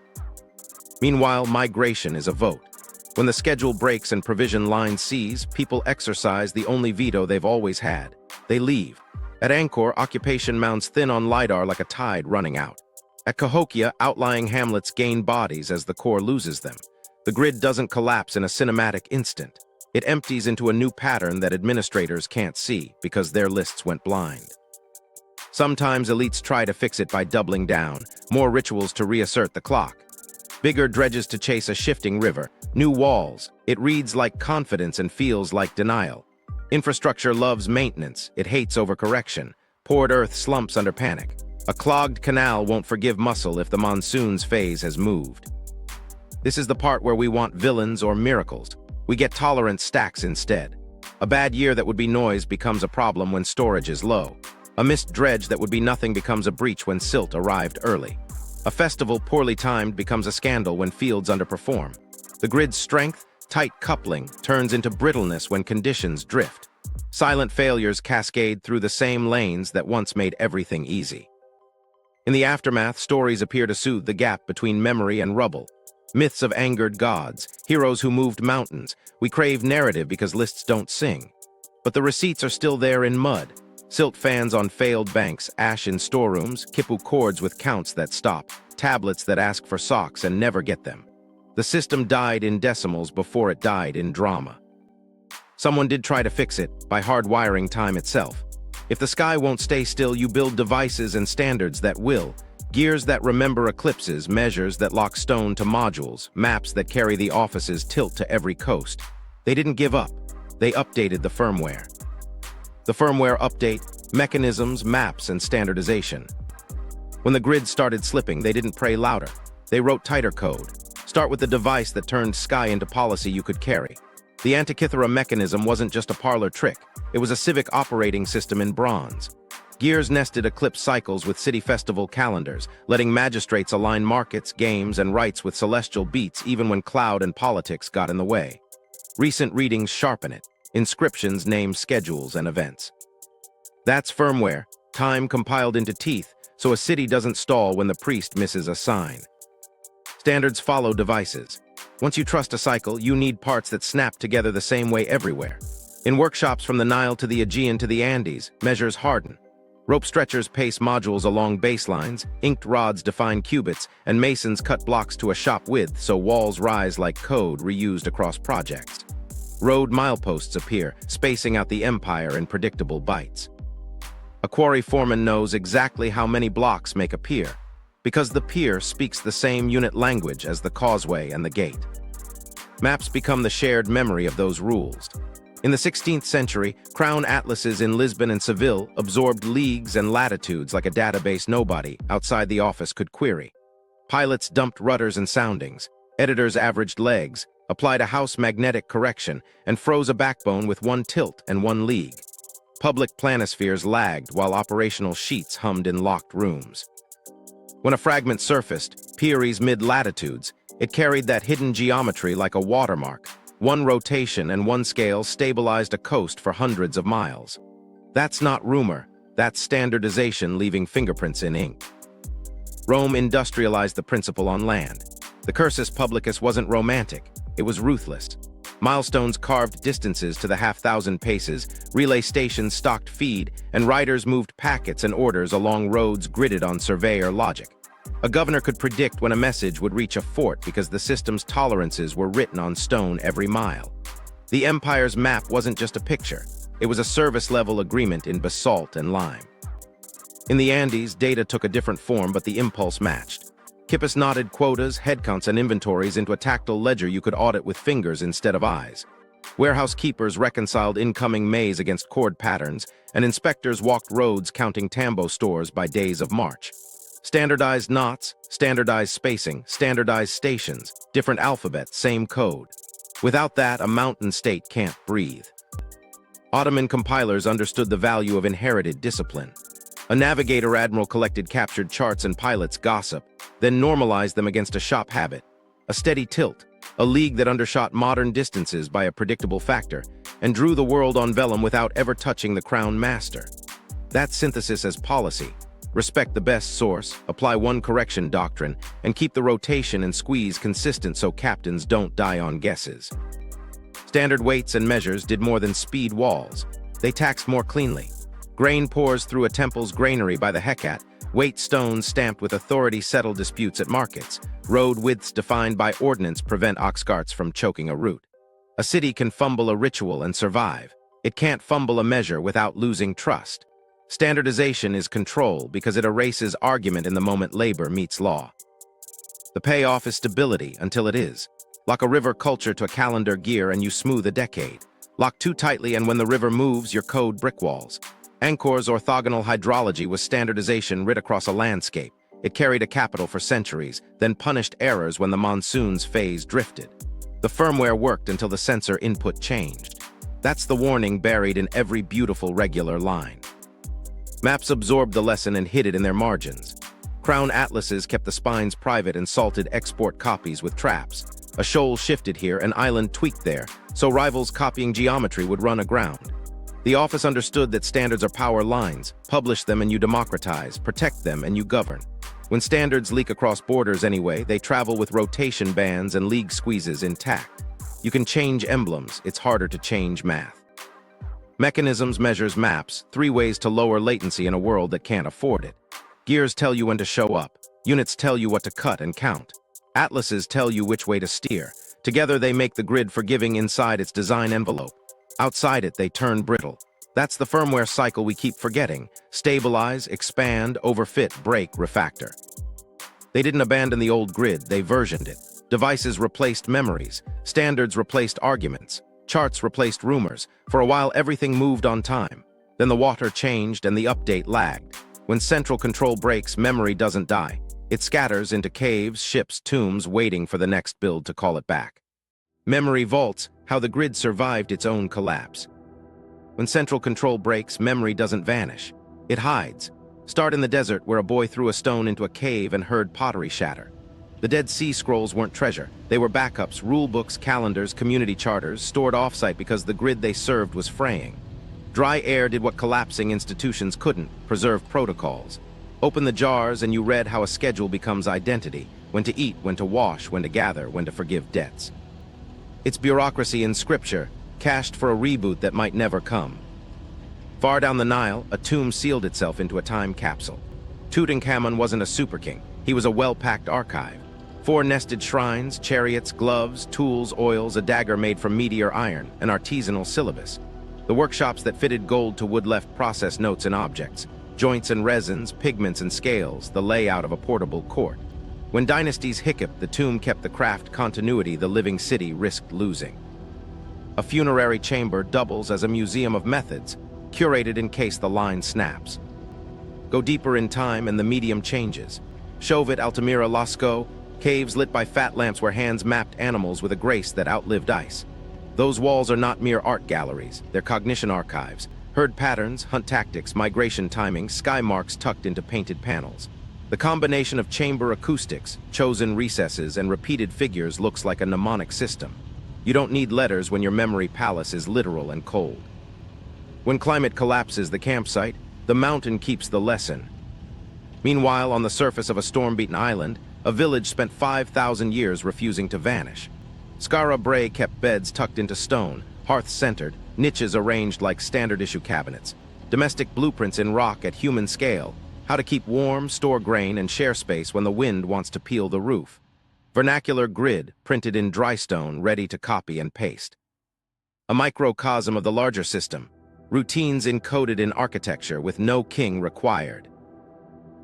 Meanwhile, migration is a vote. When the schedule breaks and provision line cease, people exercise the only veto they've always had. They leave. At Angkor, occupation mounts thin on LIDAR like a tide running out. At Cahokia, outlying hamlets gain bodies as the core loses them. The grid doesn't collapse in a cinematic instant. It empties into a new pattern that administrators can't see because their lists went blind. Sometimes elites try to fix it by doubling down, more rituals to reassert the clock. Bigger dredges to chase a shifting river, new walls. It reads like confidence and feels like denial. Infrastructure loves maintenance, it hates overcorrection. Poured earth slumps under panic. A clogged canal won't forgive muscle if the monsoon's phase has moved. This is the part where we want villains or miracles. We get tolerant stacks instead. A bad year that would be noise becomes a problem when storage is low. A missed dredge that would be nothing becomes a breach when silt arrived early. A festival poorly timed becomes a scandal when fields underperform. The grid's strength, tight coupling, turns into brittleness when conditions drift. Silent failures cascade through the same lanes that once made everything easy. In the aftermath, stories appear to soothe the gap between memory and rubble. Myths of angered gods, heroes who moved mountains. We crave narrative because lists don't sing. But the receipts are still there in mud. Silt fans on failed banks, ash in storerooms, Kipu cords with counts that stop, tablets that ask for socks and never get them. The system died in decimals before it died in drama. Someone did try to fix it by hardwiring time itself. If the sky won't stay still, you build devices and standards that will. Gears that remember eclipses, measures that lock stone to modules, maps that carry the office's tilt to every coast. They didn't give up. They updated the firmware. The firmware update, mechanisms, maps, and standardization. When the grid started slipping, they didn't pray louder. They wrote tighter code. Start with the device that turned sky into policy you could carry. The Antikythera mechanism wasn't just a parlor trick. It was a civic operating system in bronze. Gears nested eclipse cycles with city festival calendars, letting magistrates align markets, games, and rights with celestial beats even when cloud and politics got in the way. Recent readings sharpen it. Inscriptions name schedules and events. That's firmware, time compiled into teeth, so a city doesn't stall when the priest misses a sign. Standards follow devices. Once you trust a cycle, you need parts that snap together the same way everywhere. In workshops from the Nile to the Aegean to the Andes, measures harden. Rope stretchers pace modules along baselines, inked rods define cubits, and masons cut blocks to a shop width so walls rise like code reused across projects. Road mileposts appear, spacing out the empire in predictable bytes. A quarry foreman knows exactly how many blocks make a pier, because the pier speaks the same unit language as the causeway and the gate. Maps become the shared memory of those rules. In the 16th century, crown atlases in Lisbon and Seville absorbed leagues and latitudes like a database nobody outside the office could query. Pilots dumped rudders and soundings. Editors averaged legs, applied a house magnetic correction, and froze a backbone with one tilt and one league. Public planispheres lagged while operational sheets hummed in locked rooms. When a fragment surfaced, Piri's mid-latitudes, it carried that hidden geometry like a watermark. One rotation and one scale stabilized a coast for hundreds of miles. That's not rumor, that's standardization leaving fingerprints in ink. Rome industrialized the principle on land. The cursus publicus wasn't romantic, it was ruthless. Milestones carved distances to the half-thousand paces, relay stations stocked feed, and riders moved packets and orders along roads gridded on surveyor logic. A governor could predict when a message would reach a fort because the system's tolerances were written on stone every mile. The empire's map wasn't just a picture, it was a service-level agreement in basalt and lime. In the Andes, data took a different form, but the impulse matched. Kippis knotted quotas, headcounts, and inventories into a tactile ledger you could audit with fingers instead of eyes. Warehouse keepers reconciled incoming maize against cord patterns, and inspectors walked roads counting tambo stores by days of March. Standardized knots, standardized spacing, standardized stations, different alphabet, same code. Without that, a mountain state can't breathe. Ottoman compilers understood the value of inherited discipline. A navigator admiral collected captured charts and pilots' gossip, then normalized them against a shop habit. A steady tilt, a league that undershot modern distances by a predictable factor, and drew the world on vellum without ever touching the crown master. That synthesis as policy: respect the best source, apply one correction doctrine, and keep the rotation and squeeze consistent so captains don't die on guesses. Standard weights and measures did more than speed walls. They taxed more cleanly. Grain pours through a temple's granary by the hecat, weight stones stamped with authority settle disputes at markets, road widths defined by ordnance prevent ox carts from choking a route. A city can fumble a ritual and survive. It can't fumble a measure without losing trust. Standardization is control because it erases argument in the moment labor meets law. The payoff is stability until it is. Lock a river culture to a calendar gear and you smooth a decade. Lock too tightly and when the river moves, your code brick walls. Angkor's orthogonal hydrology was standardization writ across a landscape. It carried a capital for centuries, then punished errors when the monsoon's phase drifted. The firmware worked until the sensor input changed. That's the warning buried in every beautiful regular line. Maps absorbed the lesson and hid it in their margins. Crown atlases kept the spines private and salted export copies with traps. A shoal shifted here, an island tweaked there, so rivals copying geometry would run aground. The office understood that standards are power lines. Publish them and you democratize, protect them and you govern. When standards leak across borders anyway, they travel with rotation bands and league squeezes intact. You can change emblems, it's harder to change math. Mechanisms measures maps, 3 ways to lower latency in a world that can't afford it. Gears tell you when to show up. Units tell you what to cut and count. Atlases tell you which way to steer. Together they make the grid forgiving inside its design envelope. Outside it, they turn brittle. That's the firmware cycle we keep forgetting. Stabilize, expand, overfit, break, refactor. They didn't abandon the old grid, they versioned it. Devices replaced memories. Standards replaced arguments. Charts replaced rumors. For a while, everything moved on time. Then the water changed and the update lagged. When central control breaks, memory doesn't die. It scatters into caves, ships, tombs, waiting for the next build to call it back. Memory vaults, how the grid survived its own collapse. When central control breaks, memory doesn't vanish. It hides. Start in the desert where a boy threw a stone into a cave and heard pottery shatter. The Dead Sea Scrolls weren't treasure. They were backups, rule books, calendars, community charters, stored offsite because the grid they served was fraying. Dry air did what collapsing institutions couldn't, preserve protocols. Open the jars and you read how a schedule becomes identity, when to eat, when to wash, when to gather, when to forgive debts. It's bureaucracy in scripture, cached for a reboot that might never come. Far down the Nile, a tomb sealed itself into a time capsule. Tutankhamun wasn't a super king, he was a well-packed archive. 4 nested shrines, chariots, gloves, tools, oils, a dagger made from meteor iron, an artisanal syllabus. The workshops that fitted gold to wood left process notes and objects. Joints and resins, pigments and scales, the layout of a portable court. When dynasties hiccuped, the tomb kept the craft continuity the living city risked losing. A funerary chamber doubles as a museum of methods, curated in case the line snaps. Go deeper in time and the medium changes. Chauvet, Altamira, Lascaux, caves lit by fat lamps where hands mapped animals with a grace that outlived ice. Those walls are not mere art galleries, they're cognition archives. Herd patterns, hunt tactics, migration timing, sky marks tucked into painted panels. The combination of chamber acoustics, chosen recesses, and repeated figures looks like a mnemonic system. You don't need letters when your memory palace is literal and cold. When climate collapses the campsite, the mountain keeps the lesson. Meanwhile, on the surface of a storm-beaten island, a village spent 5,000 years refusing to vanish. Skara Brae kept beds tucked into stone, hearths centered, niches arranged like standard-issue cabinets, domestic blueprints in rock at human scale, how to keep warm, store grain, and share space when the wind wants to peel the roof. Vernacular grid printed in dry stone, ready to copy and paste. A microcosm of the larger system, routines encoded in architecture with no king required.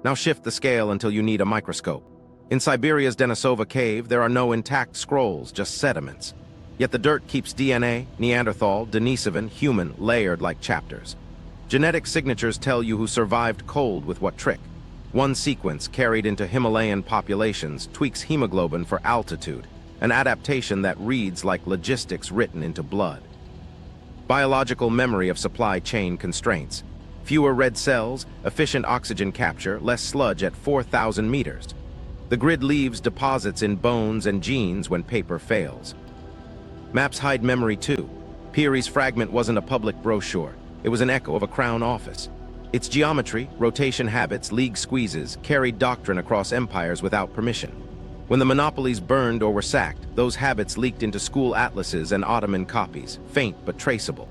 Now shift the scale until you need a microscope. In Siberia's Denisova cave, there are no intact scrolls, just sediments. Yet the dirt keeps DNA, Neanderthal, Denisovan, human, layered like chapters. Genetic signatures tell you who survived cold with what trick. One sequence carried into Himalayan populations tweaks hemoglobin for altitude, an adaptation that reads like logistics written into blood. Biological memory of supply chain constraints. Fewer red cells, efficient oxygen capture, less sludge at 4,000 meters. The grid leaves deposits in bones and genes when paper fails. Maps hide memory too. Piri's fragment wasn't a public brochure. It was an echo of a crown office. Its geometry, rotation habits, league squeezes, carried doctrine across empires without permission. When the monopolies burned or were sacked, those habits leaked into school atlases and Ottoman copies, faint but traceable.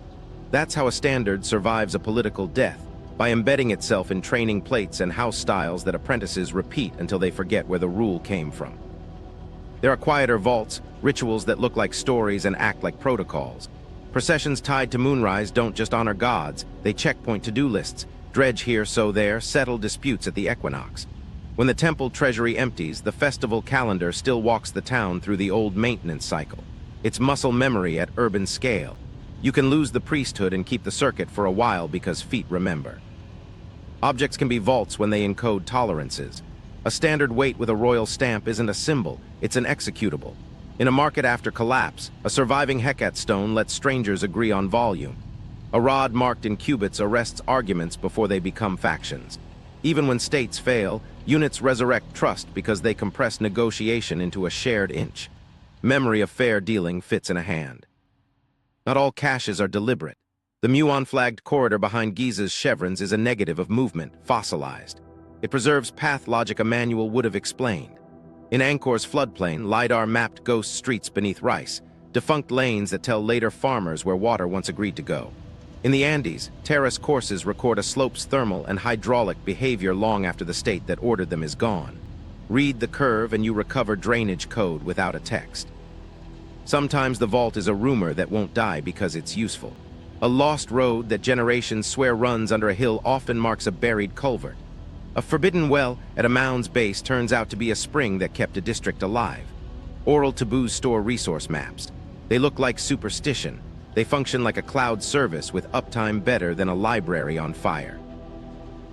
That's how a standard survives a political death, by embedding itself in training plates and house styles that apprentices repeat until they forget where the rule came from. There are quieter vaults, rituals that look like stories and act like protocols. Processions tied to moonrise don't just honor gods, they checkpoint to-do lists, dredge here, so there, settle disputes at the equinox. When the temple treasury empties, the festival calendar still walks the town through the old maintenance cycle. It's muscle memory at urban scale. You can lose the priesthood and keep the circuit for a while because feet remember. Objects can be vaults when they encode tolerances. A standard weight with a royal stamp isn't a symbol, it's an executable. In a market after collapse, a surviving Hecate stone lets strangers agree on volume. A rod marked in cubits arrests arguments before they become factions. Even when states fail, units resurrect trust because they compress negotiation into a shared inch. Memory of fair dealing fits in a hand. Not all caches are deliberate. The Muon-flagged corridor behind Giza's chevrons is a negative of movement, fossilized. It preserves path logic a manual would have explained. In Angkor's floodplain, LIDAR mapped ghost streets beneath rice, defunct lanes that tell later farmers where water once agreed to go. In the Andes, terrace courses record a slope's thermal and hydraulic behavior long after the state that ordered them is gone. Read the curve and you recover drainage code without a text. Sometimes the vault is a rumor that won't die because it's useful. A lost road that generations swear runs under a hill often marks a buried culvert. A forbidden well at a mound's base turns out to be a spring that kept a district alive. Oral taboos store resource maps. They look like superstition. They function like a cloud service with uptime better than a library on fire.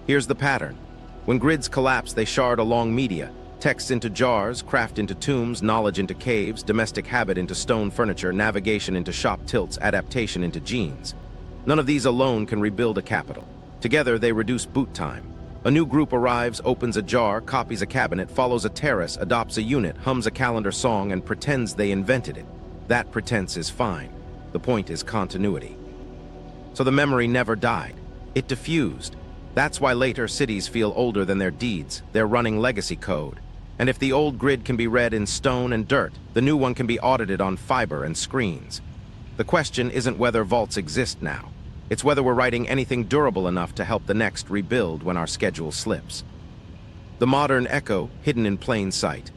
Here's the pattern. When grids collapse, they shard along media. Texts into jars, craft into tombs, knowledge into caves, domestic habit into stone furniture, navigation into shop tilts, adaptation into genes. None of these alone can rebuild a capital. Together, they reduce boot time. A new group arrives, opens a jar, copies a cabinet, follows a terrace, adopts a unit, hums a calendar song, and pretends they invented it. That pretense is fine. The point is continuity. So the memory never died. It diffused. That's why later cities feel older than their deeds. They're running legacy code. And if the old grid can be read in stone and dirt, the new one can be audited on fiber and screens. The question isn't whether vaults exist now. It's whether we're writing anything durable enough to help the next rebuild when our schedule slips. The modern echo, hidden in plain sight.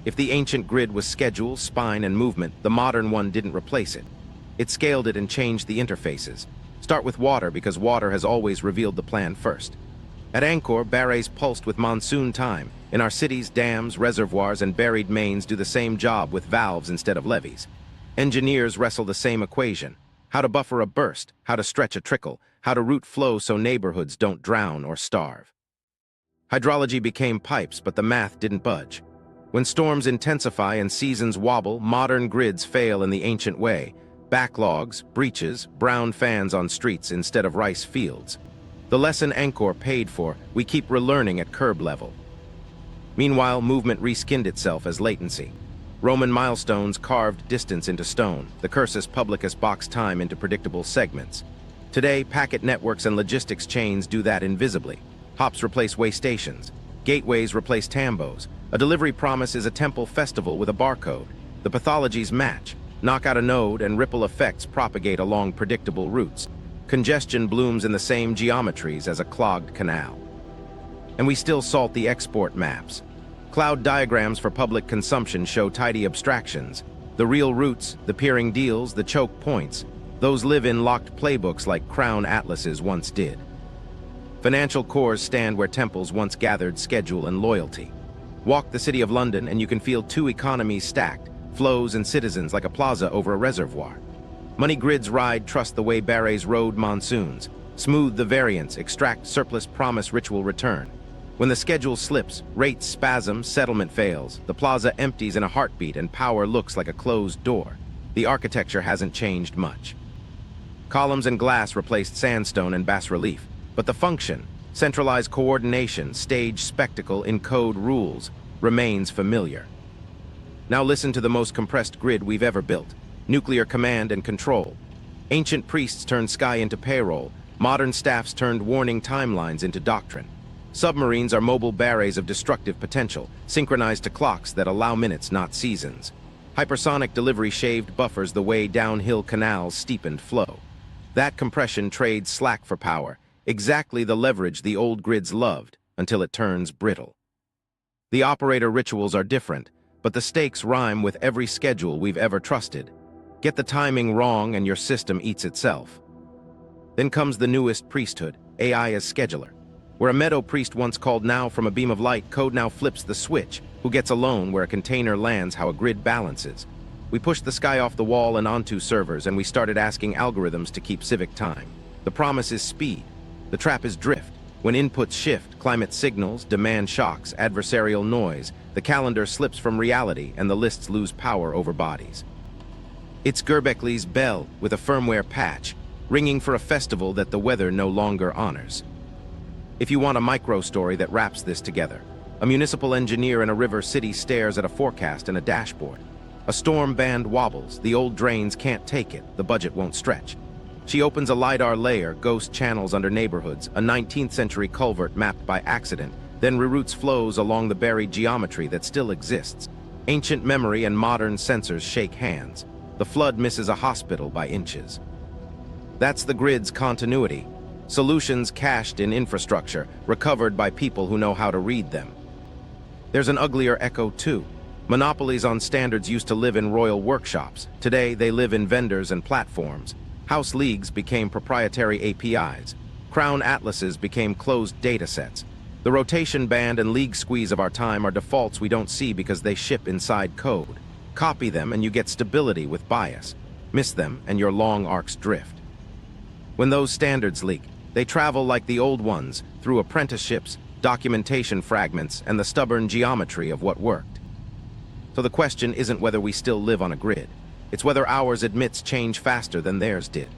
If the ancient grid was schedule, spine, and movement, the modern one didn't replace it. It scaled it and changed the interfaces. Start with water because water has always revealed the plan first. At Angkor, barrays pulsed with monsoon time. In our cities, dams, reservoirs, and buried mains do the same job with valves instead of levees. Engineers wrestle the same equation. How to buffer a burst, how to stretch a trickle, how to route flow so neighborhoods don't drown or starve. Hydrology became pipes, but the math didn't budge. When storms intensify and seasons wobble, modern grids fail in the ancient way. Backlogs, breaches, brown fans on streets instead of rice fields. The lesson Angkor paid for, we keep relearning at curb level. Meanwhile, movement reskinned itself as latency. Roman milestones carved distance into stone. The cursus publicus boxed time into predictable segments. Today, packet networks and logistics chains do that invisibly. Hops replace way stations. Gateways replace tambos. A delivery promise is a temple festival with a barcode. The pathologies match. Knock out a node and ripple effects propagate along predictable routes. Congestion blooms in the same geometries as a clogged canal. And we still salt the export maps. Cloud diagrams for public consumption show tidy abstractions. The real routes, the peering deals, the choke points, those live in locked playbooks like crown atlases once did. Financial cores stand where temples once gathered schedule and loyalty. Walk the city of London and you can feel two economies stacked, flows and citizens like a plaza over a reservoir. Money grids ride trust the way barrays rode monsoons. Smooth the variance, extract surplus promise ritual return. When the schedule slips, rates spasm, settlement fails. The plaza empties in a heartbeat and power looks like a closed door. The architecture hasn't changed much. Columns and glass replaced sandstone and bas-relief, but the function, centralized coordination, stage spectacle, encode rules, remains familiar. Now listen to the most compressed grid we've ever built. Nuclear command and control. Ancient priests turned sky into payroll. Modern staffs turned warning timelines into doctrine. Submarines are mobile barrays of destructive potential, synchronized to clocks that allow minutes, not seasons. Hypersonic delivery shaved buffers the way downhill canals steepened flow. That compression trades slack for power, exactly the leverage the old grids loved, until it turns brittle. The operator rituals are different, but the stakes rhyme with every schedule we've ever trusted. Get the timing wrong and your system eats itself. Then comes the newest priesthood, AI as scheduler. Where a meadow priest once called now from a beam of light, code now flips the switch. Who gets alone where a container lands, how a grid balances. We pushed the sky off the wall and onto servers, and we started asking algorithms to keep civic time. The promise is speed. The trap is drift. When inputs shift, climate signals, demand shocks, adversarial noise, the calendar slips from reality and the lists lose power over bodies. It's Göbekli's bell with a firmware patch, ringing for a festival that the weather no longer honors. If you want a micro-story that wraps this together, a municipal engineer in a river city stares at a forecast and a dashboard. A storm band wobbles, the old drains can't take it, the budget won't stretch. She opens a LIDAR layer, ghost channels under neighborhoods, a 19th century culvert mapped by accident, then reroutes flows along the buried geometry that still exists. Ancient memory and modern sensors shake hands. The flood misses a hospital by inches. That's the grid's continuity. Solutions cached in infrastructure, recovered by people who know how to read them. There's an uglier echo too. Monopolies on standards used to live in royal workshops. Today they live in vendors and platforms. House leagues became proprietary APIs. Crown atlases became closed datasets. The rotation band and league squeeze of our time are defaults we don't see because they ship inside code. Copy them and you get stability with bias. Miss them and your long arcs drift. When those standards leak, they travel like the old ones, through apprenticeships, documentation fragments, and the stubborn geometry of what worked. So the question isn't whether we still live on a grid. It's whether ours admits change faster than theirs did.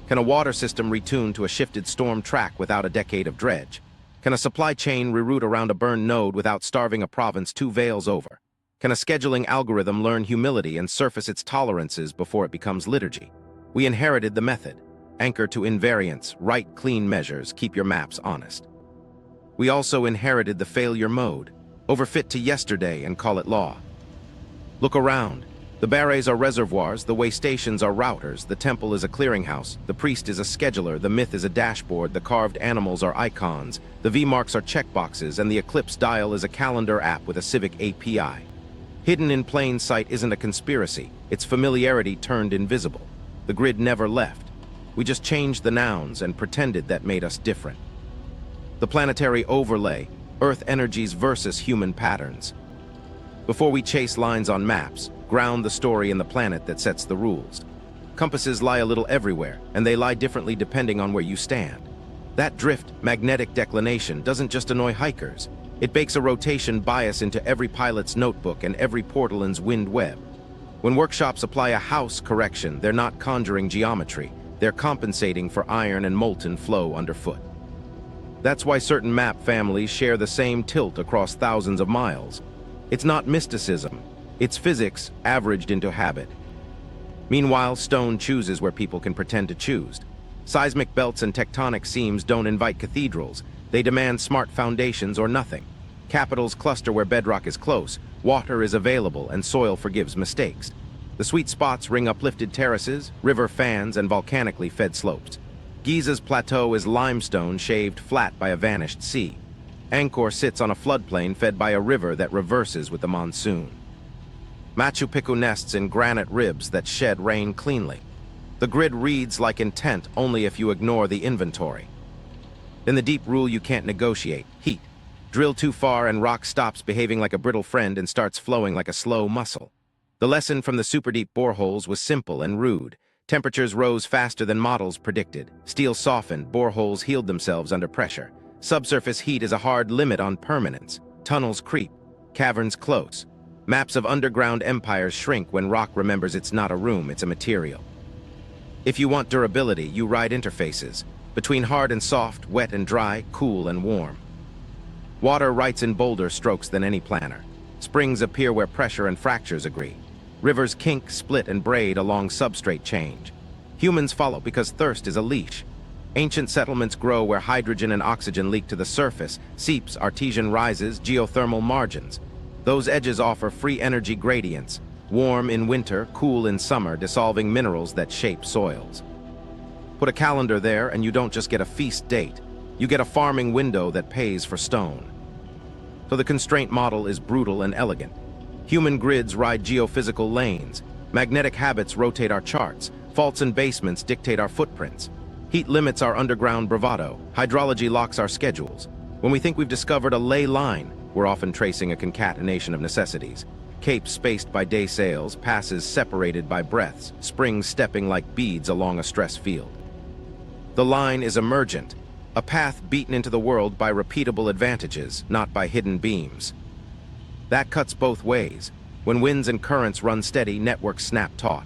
Can a water system retune to a shifted storm track without a decade of dredge? Can a supply chain reroute around a burned node without starving a province 2 veils over? Can a scheduling algorithm learn humility and surface its tolerances before it becomes liturgy? We inherited the method. Anchor to invariance, write clean measures, keep your maps honest. We also inherited the failure mode. Overfit to yesterday and call it law. Look around. The barrays are reservoirs, the way stations are routers, the temple is a clearinghouse, the priest is a scheduler, the myth is a dashboard, the carved animals are icons, the V-marks are checkboxes, and the eclipse dial is a calendar app with a civic API. Hidden in plain sight isn't a conspiracy, it's familiarity turned invisible. The grid never left. We just changed the nouns and pretended that made us different. The planetary overlay, Earth energies versus human patterns. Before we chase lines on maps, ground the story in the planet that sets the rules. Compasses lie a little everywhere, and they lie differently depending on where you stand. That drift, magnetic declination doesn't just annoy hikers. It bakes a rotation bias into every pilot's notebook and every portalin's wind web. When workshops apply a house correction, they're not conjuring geometry. They're compensating for iron and molten flow underfoot. That's why certain map families share the same tilt across thousands of miles. It's not mysticism. It's physics averaged into habit. Meanwhile, stone chooses where people can pretend to choose. Seismic belts and tectonic seams don't invite cathedrals. They demand smart foundations or nothing. Capitals cluster where bedrock is close, water is available, and soil forgives mistakes. The sweet spots ring uplifted terraces, river fans, and volcanically fed slopes. Giza's plateau is limestone shaved flat by a vanished sea. Angkor sits on a floodplain fed by a river that reverses with the monsoon. Machu Picchu nests in granite ribs that shed rain cleanly. The grid reads like intent only if you ignore the inventory. Then the deep rule you can't negotiate, heat. Drill too far and rock stops behaving like a brittle friend and starts flowing like a slow muscle. The lesson from the super-deep boreholes was simple and rude. Temperatures rose faster than models predicted. Steel softened, boreholes healed themselves under pressure. Subsurface heat is a hard limit on permanence. Tunnels creep, caverns close. Maps of underground empires shrink when rock remembers it's not a room, it's a material. If you want durability, you ride interfaces between hard and soft, wet and dry, cool and warm. Water writes in bolder strokes than any planner. Springs appear where pressure and fractures agree. Rivers kink, split and braid along substrate change. Humans follow because thirst is a leash. Ancient settlements grow where hydrogen and oxygen leak to the surface, seeps, artesian rises, geothermal margins. Those edges offer free energy gradients, warm in winter, cool in summer, dissolving minerals that shape soils. Put a calendar there and you don't just get a feast date, you get a farming window that pays for stone. So the constraint model is brutal and elegant. Human grids ride geophysical lanes, magnetic habits rotate our charts, faults and basements dictate our footprints. Heat limits our underground bravado, hydrology locks our schedules. When we think we've discovered a ley line, we're often tracing a concatenation of necessities. Capes spaced by day sails, passes separated by breaths, springs stepping like beads along a stress field. The line is emergent, a path beaten into the world by repeatable advantages, not by hidden beams. That cuts both ways. When winds and currents run steady, networks snap taut.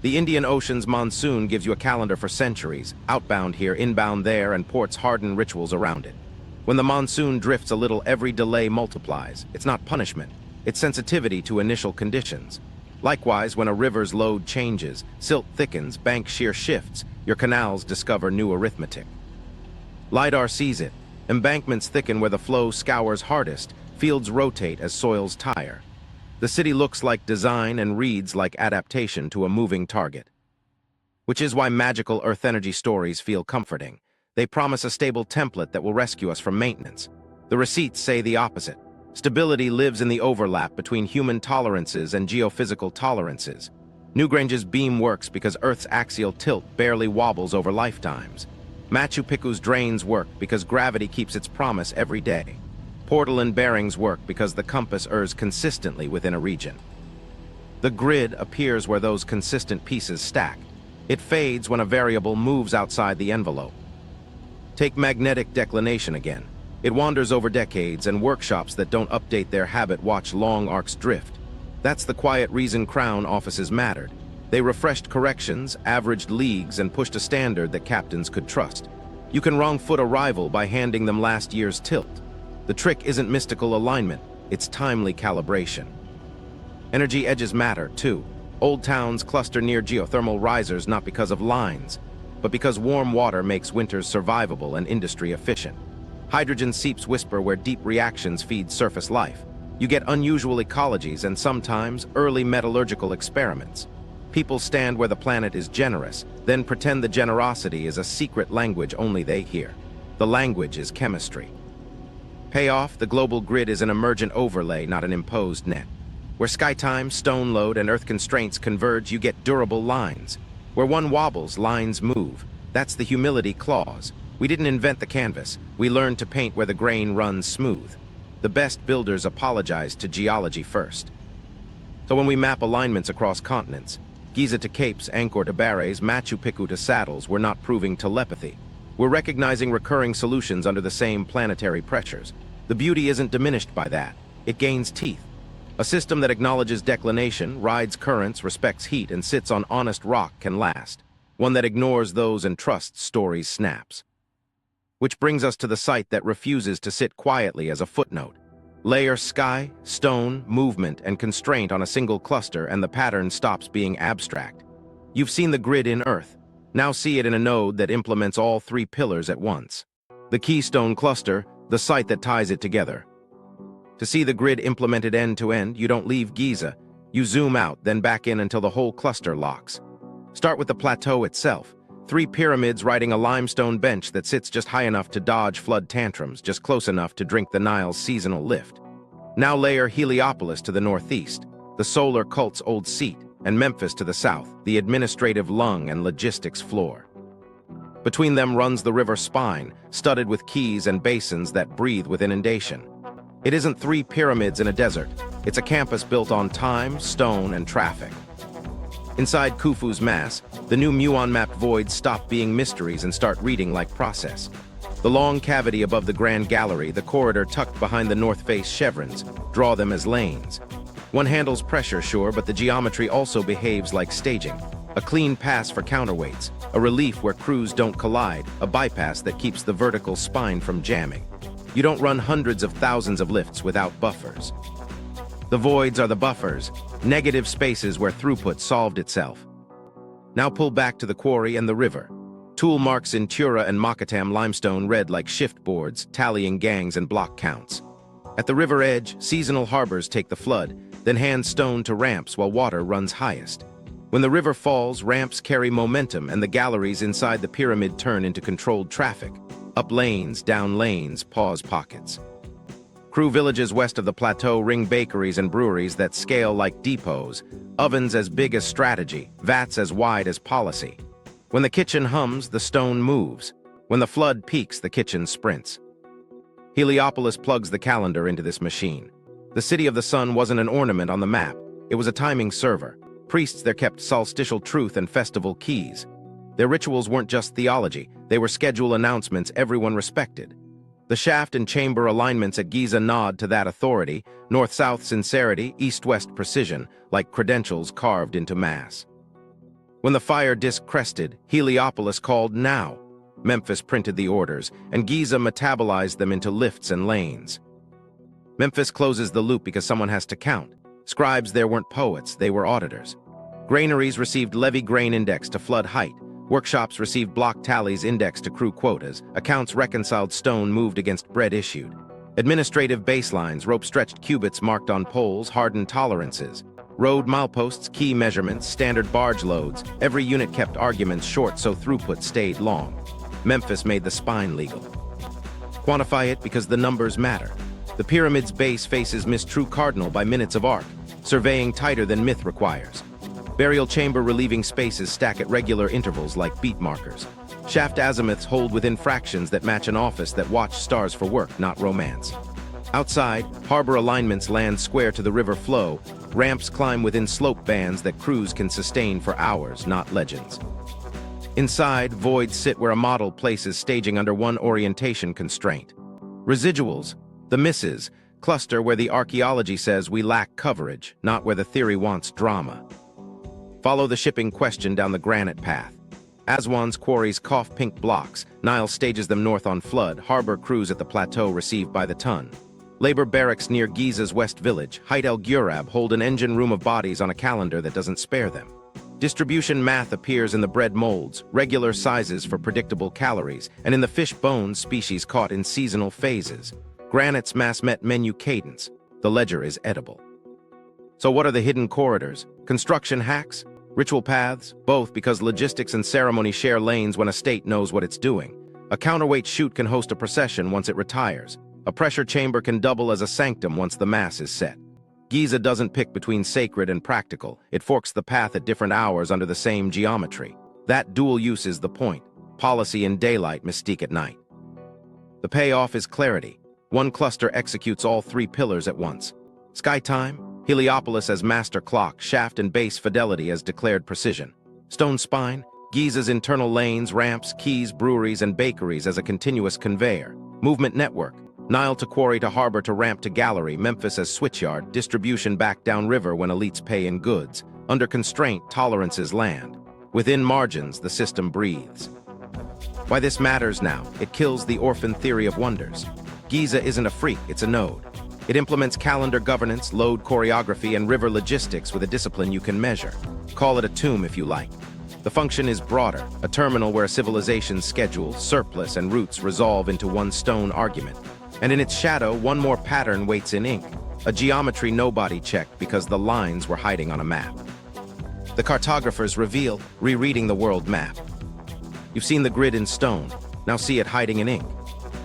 The Indian Ocean's monsoon gives you a calendar for centuries, outbound here, inbound there, and ports harden rituals around it. When the monsoon drifts a little, every delay multiplies. It's not punishment, it's sensitivity to initial conditions. Likewise, when a river's load changes, silt thickens, bank shear shifts, your canals discover new arithmetic. LIDAR sees it. Embankments thicken where the flow scours hardest, fields rotate as soils tire. The city looks like design and reads like adaptation to a moving target. Which is why magical Earth energy stories feel comforting. They promise a stable template that will rescue us from maintenance. The receipts say the opposite. Stability lives in the overlap between human tolerances and geophysical tolerances. Newgrange's beam works because Earth's axial tilt barely wobbles over lifetimes. Machu Picchu's drains work because gravity keeps its promise every day. Portal and bearings work because the compass errs consistently within a region. The grid appears where those consistent pieces stack. It fades when a variable moves outside the envelope. Take magnetic declination again. It wanders over decades, and workshops that don't update their habit watch long arcs drift. That's the quiet reason Crown offices mattered. They refreshed corrections, averaged leagues, and pushed a standard that captains could trust. You can wrong-foot a rival by handing them last year's tilt. The trick isn't mystical alignment, it's timely calibration. Energy edges matter, too. Old towns cluster near geothermal risers not because of lines, but because warm water makes winters survivable and industry efficient. Hydrogen seeps whisper where deep reactions feed surface life. You get unusual ecologies and sometimes early metallurgical experiments. People stand where the planet is generous, then pretend the generosity is a secret language only they hear. The language is chemistry. Payoff, the global grid is an emergent overlay, not an imposed net. Where sky time, stone load, and earth constraints converge, you get durable lines. Where one wobbles, lines move. That's the humility clause. We didn't invent the canvas. We learned to paint where the grain runs smooth. The best builders apologize to geology first. So when we map alignments across continents, Giza to Capes, Angkor to Barres, Machu Picchu to Saddles, we're not proving telepathy. We're recognizing recurring solutions under the same planetary pressures. The beauty isn't diminished by that. It gains teeth. A system that acknowledges declination, rides currents, respects heat, and sits on honest rock can last. One that ignores those and trusts stories snaps. Which brings us to the site that refuses to sit quietly as a footnote. Layer sky, stone, movement, and constraint on a single cluster, and the pattern stops being abstract. You've seen the grid in Earth. Now see it in a node that implements all three pillars at once. The keystone cluster, the site that ties it together. To see the grid implemented end-to-end, you don't leave Giza. You zoom out, then back in until the whole cluster locks. Start with the plateau itself. 3 pyramids riding a limestone bench that sits just high enough to dodge flood tantrums, just close enough to drink the Nile's seasonal lift. Now layer Heliopolis to the northeast, the solar cult's old seat, and Memphis to the south, the administrative lung and logistics floor. Between them runs the river spine, studded with quays and basins that breathe with inundation. It isn't 3 pyramids in a desert. It's a campus built on time, stone, and traffic. Inside Khufu's mass, the new Muon-mapped voids stop being mysteries and start reading like process. The long cavity above the Grand Gallery, the corridor tucked behind the north face chevrons, draw them as lanes. One handles pressure, sure, but the geometry also behaves like staging. A clean pass for counterweights, a relief where crews don't collide, a bypass that keeps the vertical spine from jamming. You don't run hundreds of thousands of lifts without buffers. The voids are the buffers, negative spaces where throughput solved itself. Now pull back to the quarry and the river. Tool marks in Tura and Makatam limestone read like shift boards, tallying gangs and block counts. At the river edge, seasonal harbors take the flood, then hand stone to ramps while water runs highest. When the river falls, ramps carry momentum and the galleries inside the pyramid turn into controlled traffic. Up lanes, down lanes, pause pockets. Crew villages west of the plateau ring bakeries and breweries that scale like depots, ovens as big as strategy, vats as wide as policy. When the kitchen hums, the stone moves. When the flood peaks, the kitchen sprints. Heliopolis plugs the calendar into this machine. The City of the Sun wasn't an ornament on the map. It was a timing server. Priests there kept solstitial truth and festival keys. Their rituals weren't just theology. They were schedule announcements everyone respected. The shaft and chamber alignments at Giza nod to that authority, north-south sincerity, east-west precision, like credentials carved into mass. When the fire disk crested, Heliopolis called now. Memphis printed the orders, and Giza metabolized them into lifts and lanes. Memphis closes the loop because someone has to count. Scribes there weren't poets, they were auditors. Granaries received levy grain index to flood height. Workshops received block tallies indexed to crew quotas. Accounts reconciled stone moved against bread issued. Administrative baselines, rope-stretched cubits marked on poles, hardened tolerances. Road mileposts, key measurements, standard barge loads. Every unit kept arguments short so throughput stayed long. Memphis made the spine legal. Quantify it because the numbers matter. The pyramid's base faces Miss True Cardinal by minutes of arc, surveying tighter than myth requires. Burial chamber relieving spaces stack at regular intervals like beat markers. Shaft azimuths hold within fractions that match an office that watched stars for work, not romance. Outside, harbor alignments land square to the river flow. Ramps climb within slope bands that crews can sustain for hours, not legends. Inside, voids sit where a model places staging under one orientation constraint. Residuals, the misses, cluster where the archaeology says we lack coverage, not where the theory wants drama. Follow the shipping question down the granite path. Aswan's quarries cough pink blocks. Nile stages them north on flood. Harbor crews at the plateau received by the ton. Labor barracks near Giza's west village, Height El Ghurab, hold an engine room of bodies on a calendar that doesn't spare them. Distribution math appears in the bread molds, regular sizes for predictable calories, and in the fish bones species caught in seasonal phases. Granite's mass-met menu cadence. The ledger is edible. So what are the hidden corridors? Construction hacks? Ritual paths? Both, because logistics and ceremony share lanes when a state knows what it's doing. A counterweight chute can host a procession once it retires. A pressure chamber can double as a sanctum once the mass is set. Giza doesn't pick between sacred and practical. It forks the path at different hours under the same geometry. That dual use is the point. Policy in daylight, mystique at night. The payoff is clarity. One cluster executes all three pillars at once. Sky time, Heliopolis as master clock, shaft and base fidelity as declared precision. Stone spine, Giza's internal lanes, ramps, quays, breweries, and bakeries as a continuous conveyor. Movement network, Nile to quarry to harbor to ramp to gallery, Memphis as switchyard, distribution back downriver when elites pay in goods. Under constraint, tolerances land. Within margins, the system breathes. Why this matters now, it kills the orphan theory of wonders. Giza isn't a freak, it's a node. It implements calendar governance, load choreography, and river logistics with a discipline you can measure. Call it a tomb if you like. The function is broader, a terminal where a civilization's schedule, surplus, and roots resolve into one stone argument. And in its shadow, one more pattern waits in ink, a geometry nobody checked because the lines were hiding on a map. The cartographers reveal, rereading the world map. You've seen the grid in stone, now see it hiding in ink.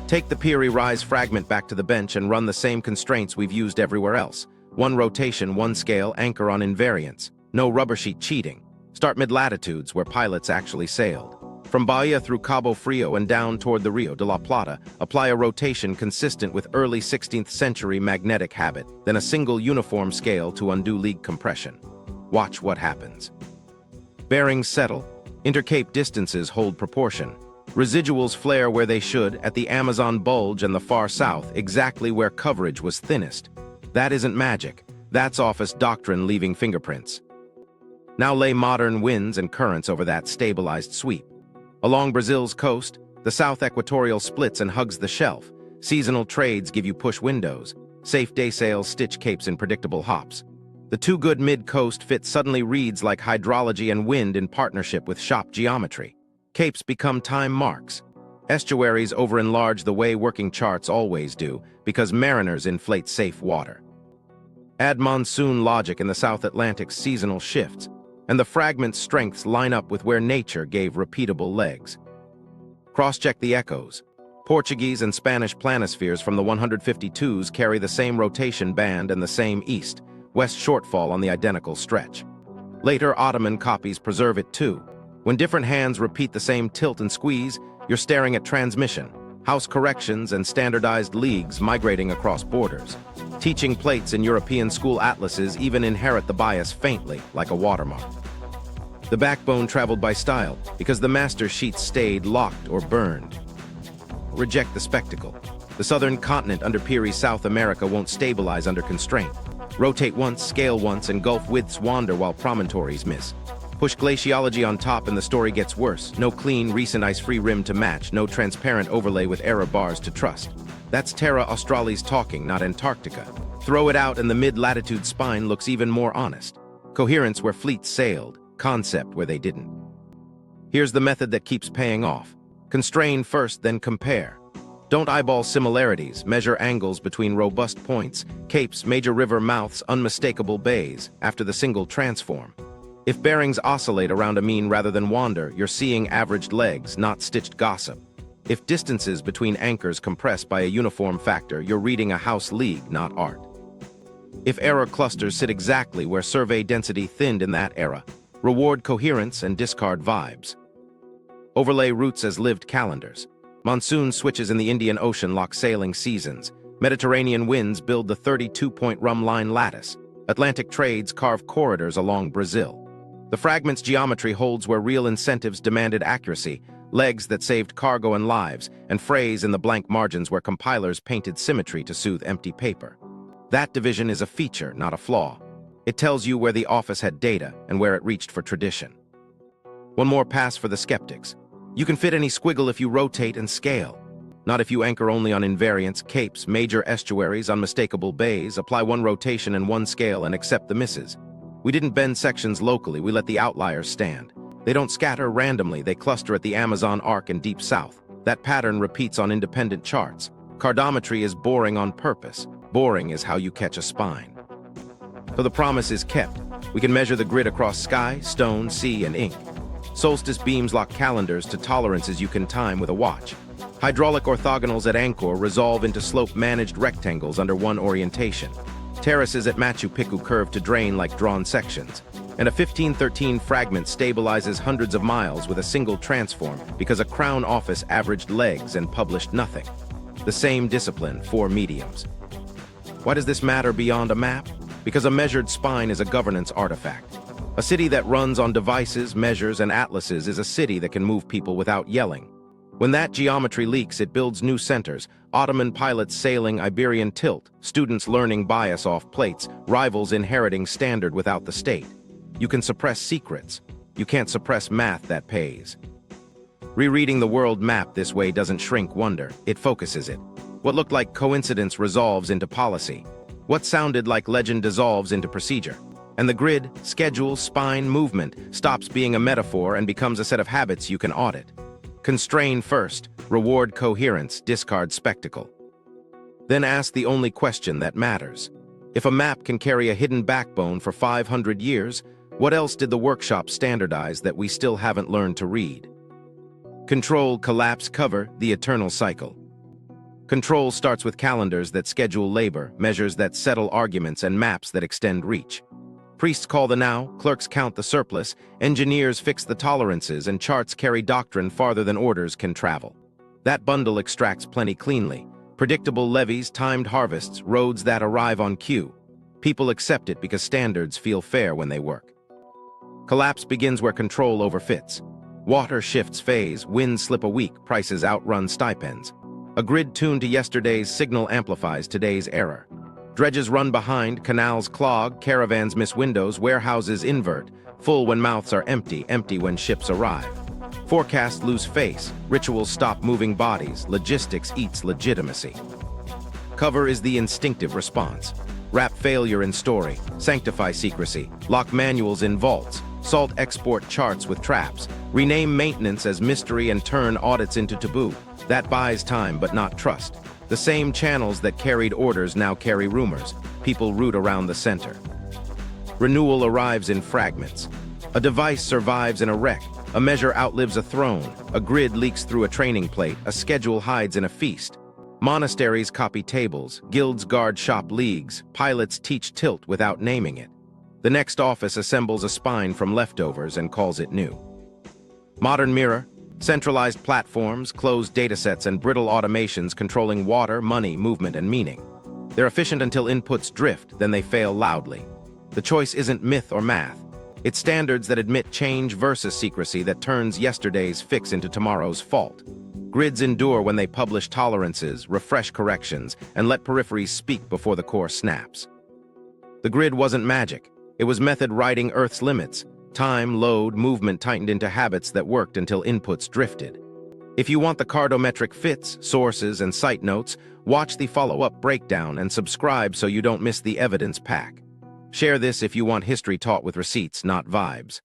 Take the Piri Reis fragment back to the bench and run the same constraints we've used everywhere else. One rotation, one scale, anchor on invariance. No rubber sheet cheating. Start mid-latitudes where pilots actually sailed. From Bahia through Cabo Frio and down toward the Rio de la Plata, apply a rotation consistent with early 16th century magnetic habit, then a single uniform scale to undo league compression. Watch what happens. Bearings settle. Intercape distances hold proportion. Residuals flare where they should, at the Amazon bulge and the far south, exactly where coverage was thinnest. That isn't magic. That's office doctrine leaving fingerprints. Now lay modern winds and currents over that stabilized sweep. Along Brazil's coast, the South Equatorial splits and hugs the shelf. Seasonal trades give you push windows. Safe day sails stitch capes in predictable hops. The too good mid-coast fit suddenly reads like hydrology and wind in partnership with shop geometry. Capes become time marks. Estuaries over-enlarge the way working charts always do, because mariners inflate safe water. Add monsoon logic in the South Atlantic's seasonal shifts, and the fragment strengths line up with where nature gave repeatable legs. Cross-check the echoes. Portuguese and Spanish planispheres from the 152s carry the same rotation band and the same east-west shortfall on the identical stretch. Later Ottoman copies preserve it too. When different hands repeat the same tilt and squeeze, you're staring at transmission, house corrections, and standardized leagues migrating across borders. Teaching plates in European school atlases even inherit the bias faintly, like a watermark. The backbone traveled by style, because the master sheets stayed locked or burned. Reject the spectacle. The southern continent under Piri South America won't stabilize under constraint. Rotate once, scale once, and gulf widths wander while promontories miss. Push glaciology on top and the story gets worse. No clean, recent ice-free rim to match, no transparent overlay with error bars to trust. That's Terra Australis talking, not Antarctica. Throw it out and the mid-latitude spine looks even more honest. Coherence where fleets sailed, concept where they didn't. Here's the method that keeps paying off. Constrain first, then compare. Don't eyeball similarities, measure angles between robust points, capes, major river mouths, unmistakable bays, after the single transform. If bearings oscillate around a mean rather than wander, you're seeing averaged legs, not stitched gossip. If distances between anchors compress by a uniform factor, you're reading a house league, not art. If error clusters sit exactly where survey density thinned in that era, reward coherence and discard vibes. Overlay routes as lived calendars. Monsoon switches in the Indian Ocean lock sailing seasons. Mediterranean winds build the 32-point rum line lattice. Atlantic trades carve corridors along Brazil. The fragment's geometry holds where real incentives demanded accuracy, legs that saved cargo and lives, and frays in the blank margins where compilers painted symmetry to soothe empty paper. That division is a feature, not a flaw. It tells you where the office had data and where it reached for tradition. One more pass for the skeptics. You can fit any squiggle if you rotate and scale. Not if you anchor only on invariants, capes, major estuaries, unmistakable bays, apply one rotation and one scale and accept the misses. We didn't bend sections locally, we let the outliers stand. They don't scatter randomly, they cluster at the Amazon arc and deep south. That pattern repeats on independent charts. Cartometry is boring on purpose. Boring is how you catch a spine. So the promise is kept. We can measure the grid across sky, stone, sea, and ink. Solstice beams lock calendars to tolerances you can time with a watch. Hydraulic orthogonals at Angkor resolve into slope-managed rectangles under one orientation. Terraces at Machu Picchu curve to drain like drawn sections. And a 1513 fragment stabilizes hundreds of miles with a single transform because a crown office averaged legs and published nothing. The same discipline, 4 mediums. Why does this matter beyond a map? Because a measured spine is a governance artifact. A city that runs on devices, measures, and atlases is a city that can move people without yelling. When that geometry leaks, it builds new centers. Ottoman pilots sailing Iberian tilt, students learning bias off plates, rivals inheriting standard without the state. You can suppress secrets. You can't suppress math that pays. Rereading the world map this way doesn't shrink wonder, it focuses it. What looked like coincidence resolves into policy. What sounded like legend dissolves into procedure. And the grid, schedule, spine, movement stops being a metaphor and becomes a set of habits you can audit. Constrain first, reward coherence, discard spectacle. Then ask the only question that matters. If a map can carry a hidden backbone for 500 years, what else did the workshop standardize that we still haven't learned to read? Control, collapse, cover, the eternal cycle. Control starts with calendars that schedule labor, measures that settle arguments, and maps that extend reach. Priests call the now, clerks count the surplus, engineers fix the tolerances, and charts carry doctrine farther than orders can travel. That bundle extracts plenty cleanly. Predictable levees, timed harvests, roads that arrive on cue. People accept it because standards feel fair when they work. Collapse begins where control overfits. Water shifts phase, winds slip a week, prices outrun stipends. A grid tuned to yesterday's signal amplifies today's error. Dredges run behind, canals clog, caravans miss windows, warehouses invert, full when mouths are empty, empty when ships arrive. Forecasts lose face, rituals stop moving bodies, logistics eats legitimacy. Cover is the instinctive response. Wrap failure in story, sanctify secrecy, lock manuals in vaults, salt export charts with traps, rename maintenance as mystery and turn audits into taboo. That buys time but not trust. The same channels that carried orders now carry rumors. People root around the center. Renewal arrives in fragments. A device survives in a wreck. A measure outlives a throne. A grid leaks through a training plate. A schedule hides in a feast. Monasteries copy tables. Guilds guard shop leagues. Pilots teach tilt without naming it. The next office assembles a spine from leftovers and calls it new. Modern mirror. Centralized platforms, closed datasets, and brittle automations controlling water, money, movement, and meaning. They're efficient until inputs drift, then they fail loudly. The choice isn't myth or math. It's standards that admit change versus secrecy that turns yesterday's fix into tomorrow's fault. Grids endure when they publish tolerances, refresh corrections, and let peripheries speak before the core snaps. The grid wasn't magic. It was method writing Earth's limits. Time, load, movement tightened into habits that worked until inputs drifted. If you want the Cartometric fits, sources, and site notes, watch the follow-up breakdown and subscribe so you don't miss the evidence pack. Share this if you want history taught with receipts, not vibes.